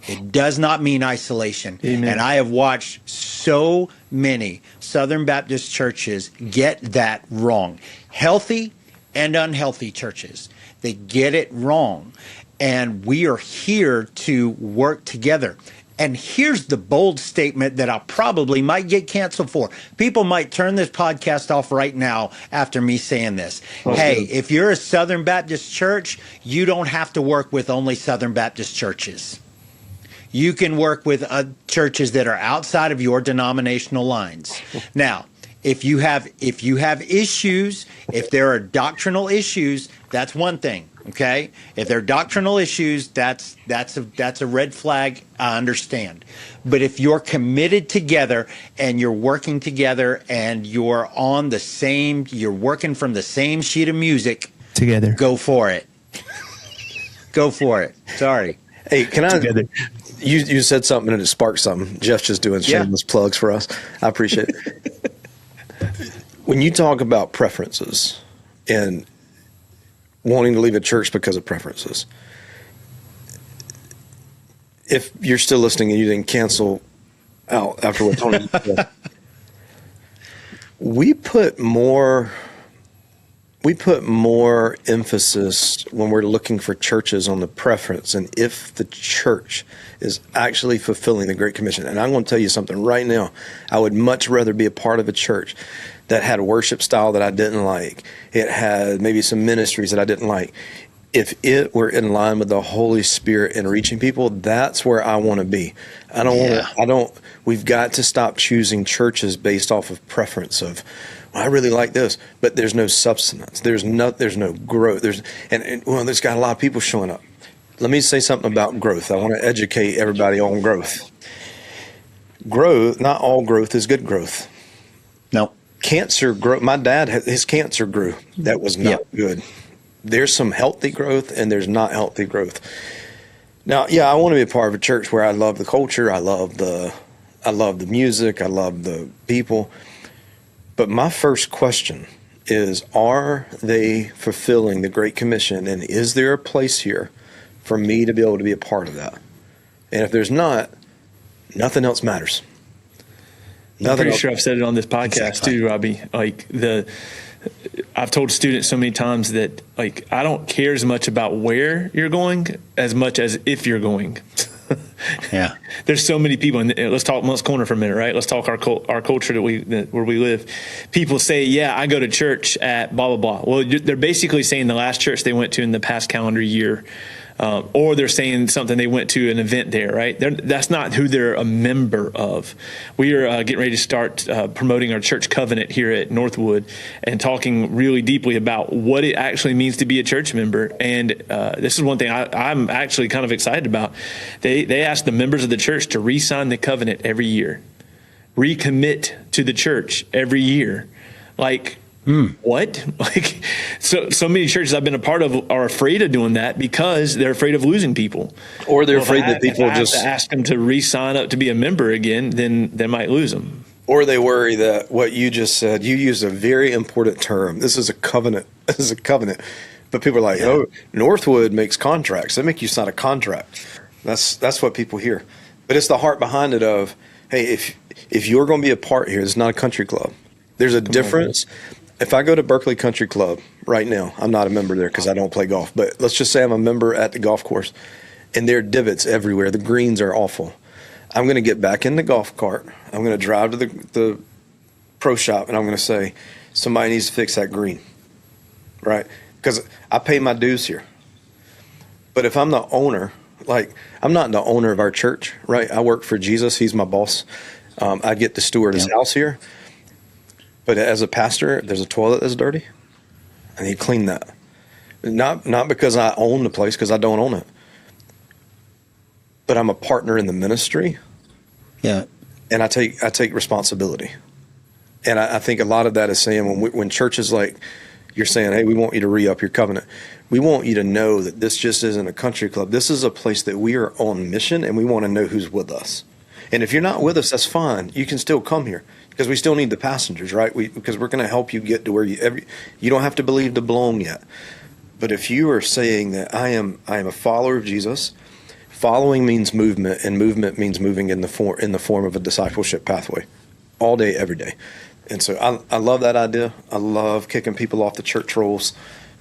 It does not mean isolation.
Amen.
And I have watched so many Southern Baptist churches get that wrong. Healthy and unhealthy churches, they get it wrong. And we are here to work together. And here's the bold statement that I probably might get canceled for. People might turn this podcast off right now after me saying this. Hey, if you're a Southern Baptist church, you don't have to work with only Southern Baptist churches. You can work with churches that are outside of your denominational lines. Now, if you have issues, if there are doctrinal issues, that's one thing. Okay, if there are doctrinal issues, that's a red flag. I understand. But if you're committed together and you're working together and you're working from the same sheet of music
together,
go for it. Go for it. Sorry.
Hey, can I? Together. You said something and it sparked something. Jeff's just doing shameless plugs for us. I appreciate it. When you talk about preferences and wanting to leave a church because of preferences, if you're still listening and you didn't cancel out after what Tony said, we put more emphasis when we're looking for churches on the preference and if the church is actually fulfilling the Great Commission. And I'm going to tell you something right now. I would much rather be a part of a church that had a worship style that I didn't like. It had maybe some ministries that I didn't like. If it were in line with the Holy Spirit and reaching people, that's where I want to be. We've got to stop choosing churches based off of preference of, well, I really like this, but there's no substance. There's no growth. There's got a lot of people showing up. Let me say something about growth. I want to educate everybody on growth. Growth, not all growth is good growth.
No.
Cancer growth. My dad, his cancer grew. That was not good. There's some healthy growth and there's not healthy growth. Now, I want to be a part of a church where I love the culture. I love the music. I love the people. But my first question is, are they fulfilling the Great Commission? And is there a place here for me to be able to be a part of that? And if there's not, nothing else matters.
I'm pretty sure I've said it on this podcast too, Robbie. I've told students so many times that I don't care as much about where you're going as much as if you're going.
Yeah.
There's so many people, and let's talk Monk's Corner for a minute, right? Let's talk our culture where we live. People say, I go to church at blah, blah, blah. Well, they're basically saying the last church they went to in the past calendar year. Or they're saying something they went to an event there, right? That's not who they're a member of. We are getting ready to start promoting our church covenant here at Northwood and talking really deeply about what it actually means to be a church member. And this is one thing I'm actually kind of excited about. They asked the members of the church to re-sign the covenant every year, recommit to the church every year. What? So many churches I've been a part of are afraid of doing that because they're afraid of losing people.
Or they're afraid that people
if I have to ask them to re-sign up to be a member again, then they might lose them.
Or they worry that what you just said, you used a very important term. This is a covenant. This is a covenant. But people are like, Northwood makes contracts. They make you sign a contract. That's what people hear. But it's the heart behind it of, hey, if you're going to be a part here, it's not a country club. There's a difference. If I go to Berkeley Country Club right now, I'm not a member there because I don't play golf, but let's just say I'm a member at the golf course and there are divots everywhere. The greens are awful. I'm going to get back in the golf cart. I'm going to drive to the pro shop and I'm going to say, somebody needs to fix that green, right? Because I pay my dues here. But if I'm the owner, I'm not the owner of our church, right? I work for Jesus. He's my boss. I get to steward his house here. But as a pastor, there's a toilet that's dirty. I need to clean that. Not because I own the place, because I don't own it, but I'm a partner in the ministry.
Yeah.
And I take responsibility. And I think a lot of that is saying when churches like you're saying, hey, we want you to re-up your covenant. We want you to know that this just isn't a country club. This is a place that we are on mission, and we want to know who's with us. And if you're not with us, that's fine. You can still come here because we still need the passengers, right? Because we're going to help you get to where you don't have to believe to belong yet. But if you are saying that I am a follower of Jesus, following means movement, and movement means moving in the form of a discipleship pathway, all day, every day. And so I love that idea. I love kicking people off the church rolls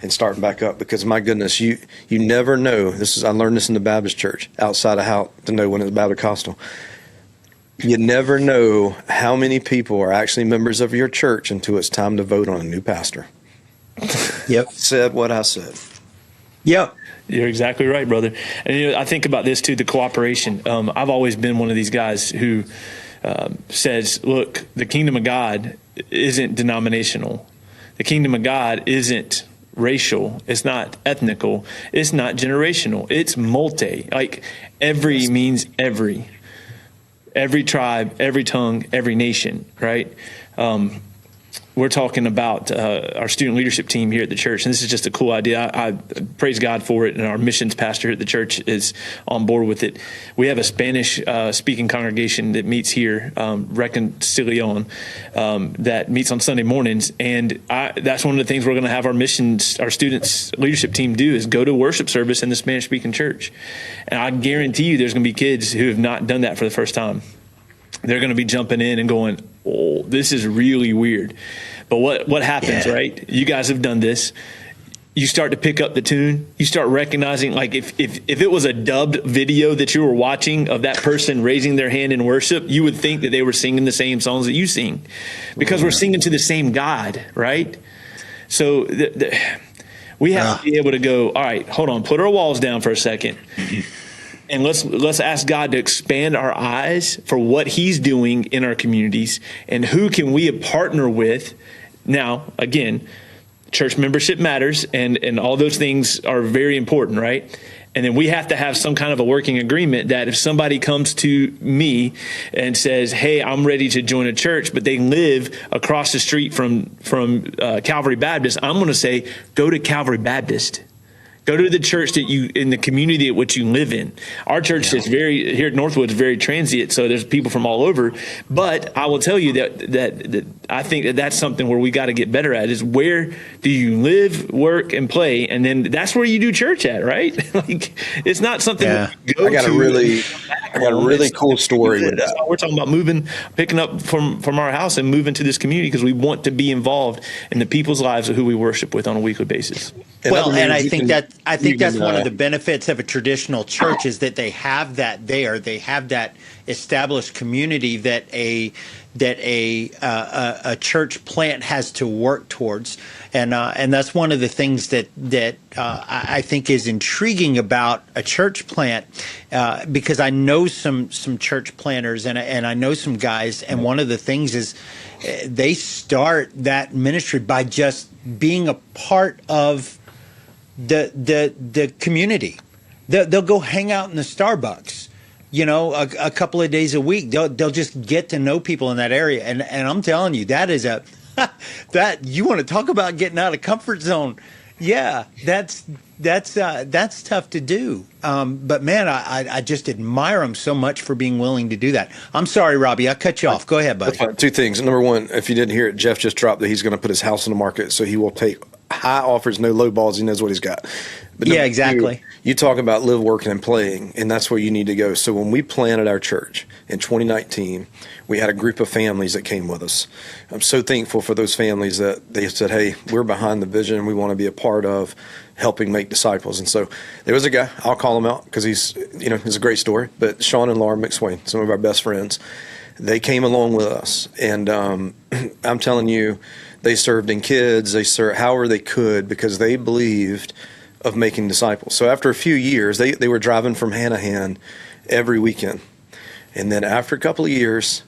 and starting back up, because my goodness, you never know. I learned this in the Baptist church outside of how to know when it's Baptist Costal. You never know how many people are actually members of your church until it's time to vote on a new pastor.
Yep.
Said what I said.
Yep.
You're exactly right, brother. And I think about this too, the cooperation. I've always been one of these guys who says, look, the kingdom of God isn't denominational. The kingdom of God isn't racial. It's not ethnical. It's not generational. It's multi. Like every means every. Every tribe, every tongue, every nation, right? We're talking about our student leadership team here at the church, and this is just a cool idea. I praise God for it, and our missions pastor at the church is on board with it. We have a Spanish-speaking congregation that meets here, Reconcilion, that meets on Sunday mornings, and that's one of the things we're going to have our students leadership team do is go to worship service in the Spanish-speaking church. And I guarantee you there's going to be kids who have not done that for the first time. They're going to be jumping in and going, oh, this is really weird. But what happens, right? You guys have done this. You start to pick up the tune. You start recognizing, like if it was a dubbed video that you were watching of that person raising their hand in worship, you would think that they were singing the same songs that you sing, because we're singing to the same God, right? So we have to be able to go, all right, hold on, put our walls down for a second. And let's ask God to expand our eyes for what he's doing in our communities and who can we partner with. Now, again, church membership matters and all those things are very important, right? And then we have to have some kind of a working agreement that if somebody comes to me and says, hey, I'm ready to join a church, but they live across the street from Calvary Baptist, I'm going to say, go to Calvary Baptist. Go to the church that in the community at which you live in. Our church is here at Northwood is very transient, so there's people from all over. But I will tell you that I think that's something where we got to get better at is where do you live, work, and play, and then that's where you do church at, right? Like it's not something you go
I got a really cool story with that.
We're talking about picking up from our house and moving to this community because we want to be involved in the people's lives of who we worship with on a weekly basis.
Well, and I think that's one of the benefits of a traditional church is that they have that there. They have that established community that a church plant has to work towards, and that's one of the things that I think is intriguing about a church plant, because I know some church planters and I know some guys, and one of the things is they start that ministry by just being a part of the community. They'll go hang out in the Starbucks, a couple of days a week. They'll just get to know people in that area. And I'm telling you, that is that you want to talk about getting out of comfort zone. Yeah, that's tough to do. But man, I just admire them so much for being willing to do that. I'm sorry, Robbie, I cut you off. Go ahead, buddy.
That's fine. Two things. Number one, if you didn't hear it, Jeff just dropped that he's going to put his house on the market, so he will take high offers, no low balls. He knows what he's got. But
yeah, exactly.
You talk about live, working, and playing, and that's where you need to go. So when we planted our church in 2019, we had a group of families that came with us. I'm so thankful for those families that they said, hey, we're behind the vision. We want to be a part of helping make disciples. And so there was a guy, I'll call him out because he's a great story, but Sean and Laura McSwain, some of our best friends, they came along with us. And I'm telling you, they served in kids, they served however they could because they believed of making disciples. So after a few years, they were driving from Hanahan every weekend. And then after a couple of years,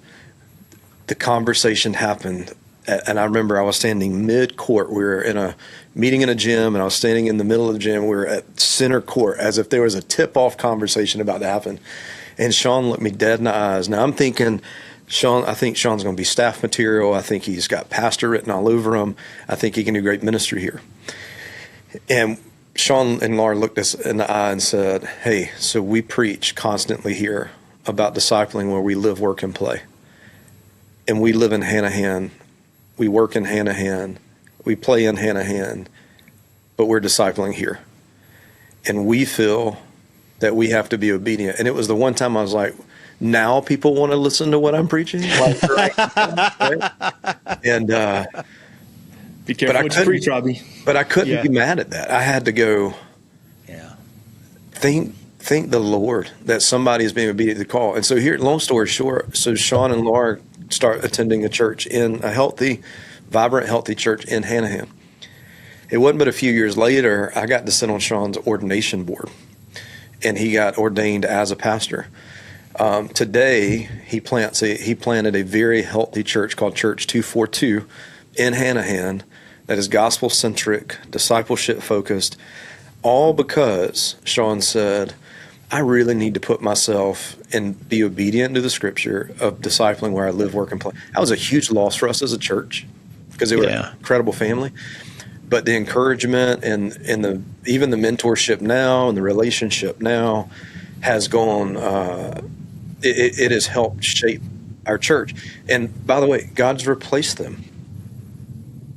the conversation happened And I remember I was standing mid-court. We were in a meeting in a gym, and I was standing in the middle of the gym. We were at center court as if there was a tip-off conversation about to happen. And Sean looked me dead in the eyes. Now I'm thinking, I think Sean's going to be staff material. I think he's got pastor written all over him. I think he can do great ministry here. And Sean and Laura looked us in the eye and said, hey, so we preach constantly here about discipling where we live, work, and play. And we live in hand-to-hand. We work in hand-to-hand. We play in hand-to-hand. But we're discipling here. And we feel that we have to be obedient. And it was the one time I was like, now people want to listen to what I'm preaching? Like, right? And
be careful what you preach, Robbie.
But I couldn't be mad at that. I had to go, thank the Lord that somebody is being obedient to the call. And so here, long story short, so Sean and Laura start attending a church in a healthy, vibrant, healthy church in Hanahan. It wasn't but a few years later, I got to sit on Sean's ordination board, and he got ordained as a pastor. Today, he planted a very healthy church called Church 242 in Hanahan that is gospel-centric, discipleship-focused, all because Sean said, I really need to put myself and be obedient to the scripture of discipling where I live, work, and play. That was a huge loss for us as a church because they were an incredible family. But the encouragement and even the mentorship now and the relationship now has gone, it has helped shape our church. And by the way, God's replaced them.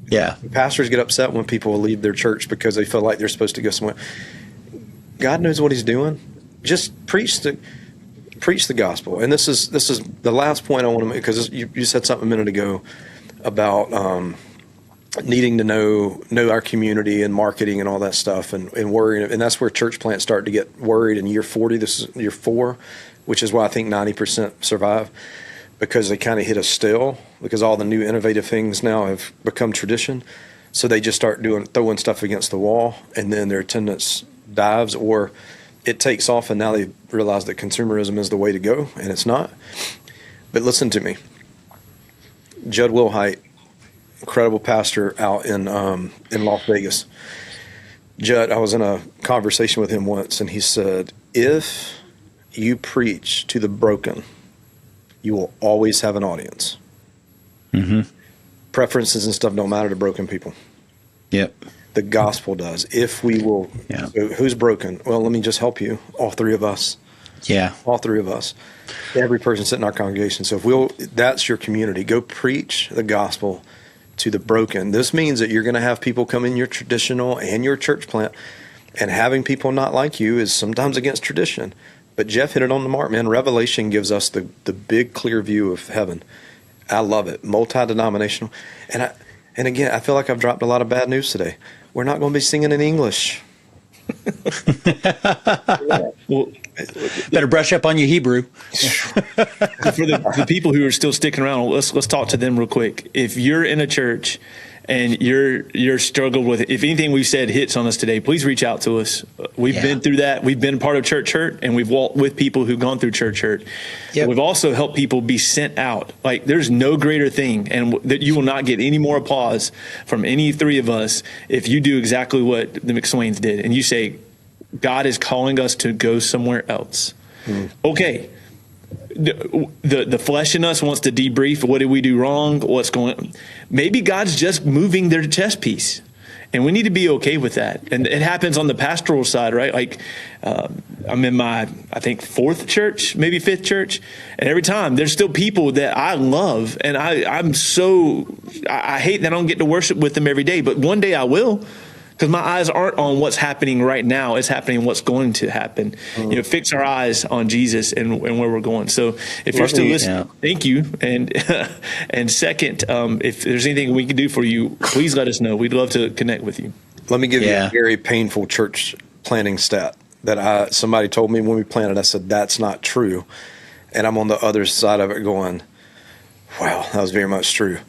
Yeah.
Pastors get upset when people leave their church because they feel like they're supposed to go somewhere. God knows what he's doing. Just preach the gospel. And this is the last point I want to make, because you said something a minute ago about needing to know our community and marketing and all that stuff and worrying. And that's where church plants start to get worried in year 40. This is year 4, which is why I think 90% survive, because they kind of hit a still because all the new innovative things now have become tradition. So they just start throwing stuff against the wall, and then their attendance dives, or it takes off, and now they realize that consumerism is the way to go, and it's not. But listen to me. Judd Wilhite, incredible pastor out in Las Vegas. Judd, I was in a conversation with him once, and he said, if you preach to the broken, you will always have an audience. Mm-hmm. Preferences and stuff don't matter to broken people.
Yep.
The gospel does. If we will, so who's broken? Well, let me just help you. All 3 of us.
Yeah.
All 3 of us. Every person sitting in our congregation. So that's your community. Go preach the gospel to the broken. This means that you're going to have people come in your traditional and your church plant, and having people not like you is sometimes against tradition. But Jeff hit it on the mark, man. Revelation gives us the big, clear view of heaven. I love it. Multi-denominational. And again, I feel like I've dropped a lot of bad news today. We're not going to be singing in English.
Well, better brush up on your Hebrew.
For the people who are still sticking around, let's talk to them real quick. If you're in a church and you're struggled with it, if anything we've said hits on us today, please reach out to us. We've been through that. We've been part of church hurt, and we've walked with people who've gone through church hurt. Yep. We've also helped people be sent out. Like, there's no greater thing, and that you will not get any more applause from any 3 of us if you do exactly what the McSwains did, and you say, God is calling us to go somewhere else. Okay. The flesh in us wants to debrief. What did we do wrong? What's going on? Maybe God's just moving their chess piece, and we need to be okay with that. And it happens on the pastoral side, right? Like, I'm in my, I think, 4th church, maybe 5th church. And every time there's still people that I love. And I hate that I don't get to worship with them every day, but one day I will. Because my eyes aren't on what's happening right now. It's happening what's going to happen. Fix our eyes on Jesus and where we're going. So if you're still listening, thank you. And second, if there's anything we can do for you, please let us know. We'd love to connect with you.
Let me give you a very painful church planting stat that somebody told me when we planted. I said, that's not true. And I'm on the other side of it going, wow, that was very much true.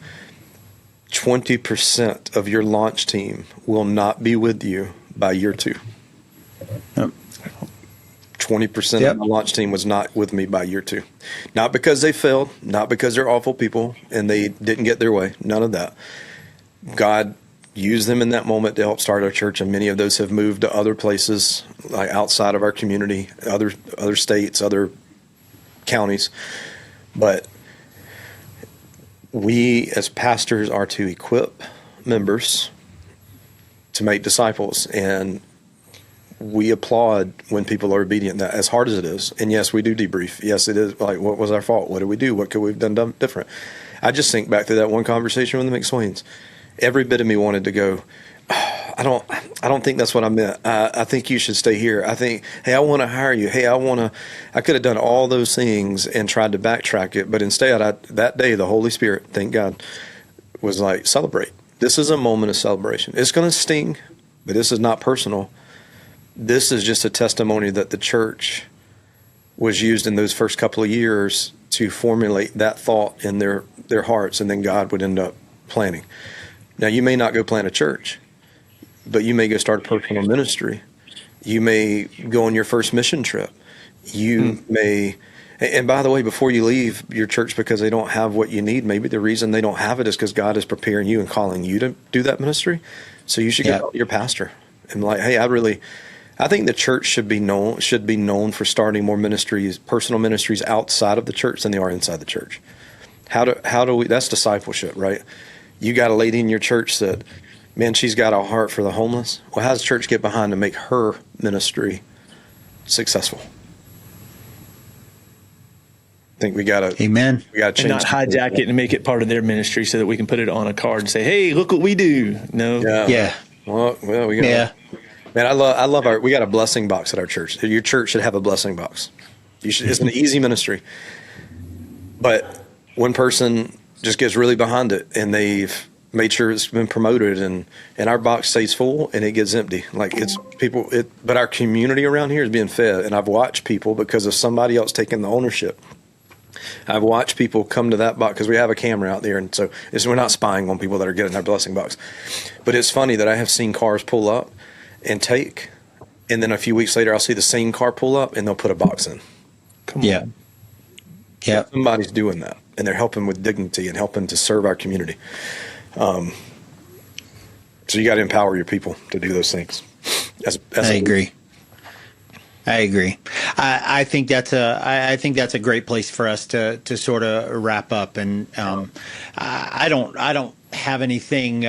20% of your launch team will not be with you by year 2. Yep. 20%. 20%
Yep.
of my launch team was not with me by year 2. Not because they failed, not because they're awful people and they didn't get their way. None of that. God used them in that moment to help start our church, and many of those have moved to other places, like outside of our community, other states, other counties. But we as pastors are to equip members to make disciples, and we applaud when people are obedient, that as hard as it is. And yes, we do debrief. Yes, it is like, what was our fault? What did we do? What could we have done different? I just think back to that one conversation with the McSwains. Every bit of me wanted to go, oh, I don't think that's what I meant. I think you should stay here. I think, hey, I want to hire you. Hey, I could have done all those things and tried to backtrack it. But instead, that day, the Holy Spirit, thank God, was like, celebrate. This is a moment of celebration. It's going to sting, but this is not personal. This is just a testimony that the church was used in those first couple of years to formulate that thought in their hearts, and then God would end up planting. Now, you may not go plant a church, but you may go start a personal ministry. You may go on your first mission trip. You may, and by the way, before you leave your church because they don't have what you need, maybe the reason they don't have it is because God is preparing you and calling you to do that ministry. So you should go to your pastor and like, hey, I think the church should be known for starting more ministries, personal ministries outside of the church than they are inside the church. How do we? That's discipleship, right? You got a lady in your church that, man, she's got a heart for the homeless. Well, how does the church get behind to make her ministry successful? I think we got to,
Amen.
We got to
And
change,
not hijack it and make it part of their ministry so that we can put it on a card and say, hey, look what we do. No.
Yeah.
Well, we got.
Yeah.
Man, I love we got a blessing box at our church. Your church should have a blessing box. It's an easy ministry. But one person just gets really behind it, and they've made sure it's been promoted, and our box stays full and it gets empty. Like but our community around here is being fed, and I've watched people, because of somebody else taking the ownership, I've watched people come to that box because we have a camera out there, and so we're not spying on people that are getting our blessing box. But it's funny that I have seen cars pull up and take, and then a few weeks later I'll see the same car pull up and they'll put a box in. Come on. Yeah. Somebody's doing that, and they're helping with dignity and helping to serve our community. So you got to empower your people to do those things. I agree.
I think that's a great place for us to sort of wrap up. And I don't have anything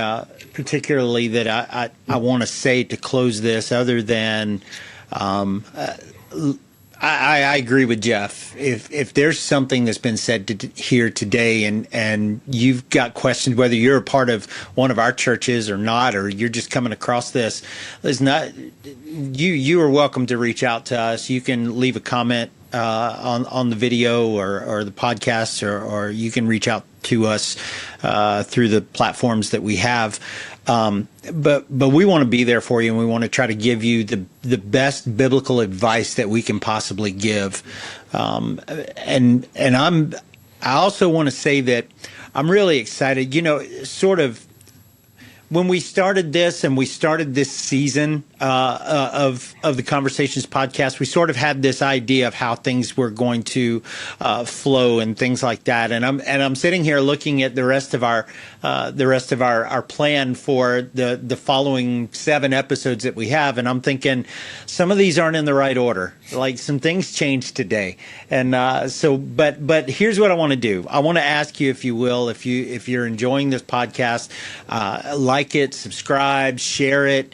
particularly that I want to say to close this, other than I agree with Jeff. If there's something that's been said here today, and you've got questions whether you're a part of one of our churches or not, or you're just coming across this, you are welcome to reach out to us. You can leave a comment on the video or the podcast, or you can reach out to us through the platforms that we have. But we want to be there for you, and we want to try to give you the best biblical advice that we can possibly give. And I also want to say that I'm really excited. Sort of when we started this, and we started this season of the Conversations podcast, we sort of had this idea of how things were going to flow and things like that. And I'm sitting here looking at the rest of our plan for the following 7 episodes that we have, and I'm thinking some of these aren't in the right order. Like, some things changed today, and but here's what I want to do. I want to ask you, if you will, if you're enjoying this podcast, like it, subscribe, share it,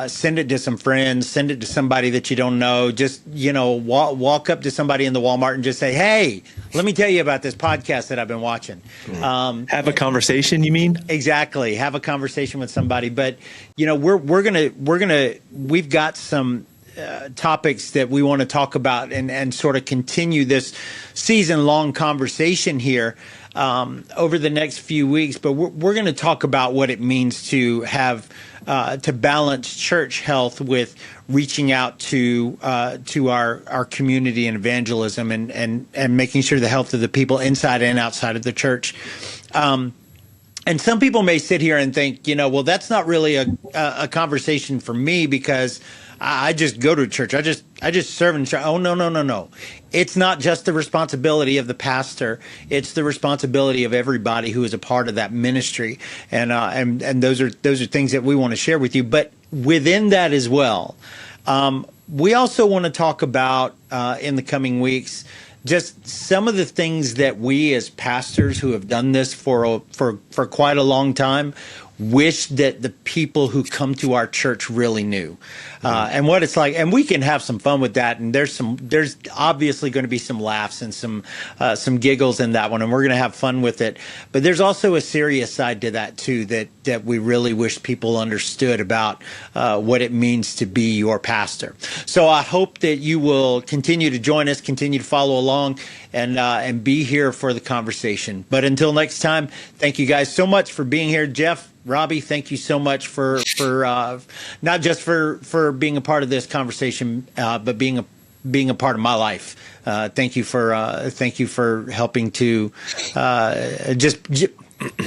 send it to some friends, send it to somebody that you don't know. Just walk up to somebody in the Walmart and just say, "Hey, let me tell you about this podcast that I've been watching."
Have a conversation, you mean?
Exactly. Have a conversation with somebody. But we've got some topics that we want to talk about and sort of continue this season-long conversation here over the next few weeks. But we're going to talk about what it means to have to balance church health with reaching out to our community and evangelism, and making sure the health of the people inside and outside of the church. And some people may sit here and think, well, that's not really a conversation for me, because I just go to church. I just serve in church. Oh, no. It's not just the responsibility of the pastor. It's the responsibility of everybody who is a part of that ministry. And those are things that we want to share with you. But within that as well, we also want to talk about in the coming weeks just some of the things that we as pastors who have done this for quite a long time wish that the people who come to our church really knew, and what it's like. And we can have some fun with that. And there's obviously going to be some laughs and some giggles in that one, and we're going to have fun with it. But there's also a serious side to that too, that we really wish people understood about what it means to be your pastor. So I hope that you will continue to join us, continue to follow along, and be here for the conversation. But until next time, thank you guys so much for being here. Jeff, Robbie, thank you so much for not just for being a part of this conversation, but being a part of my life. Thank you for helping to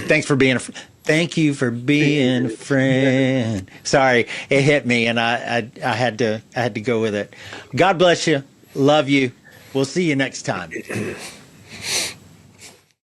thanks for being thank you for being a friend. Sorry, it hit me, and I had to go with it. God bless you. Love you. We'll see you next time.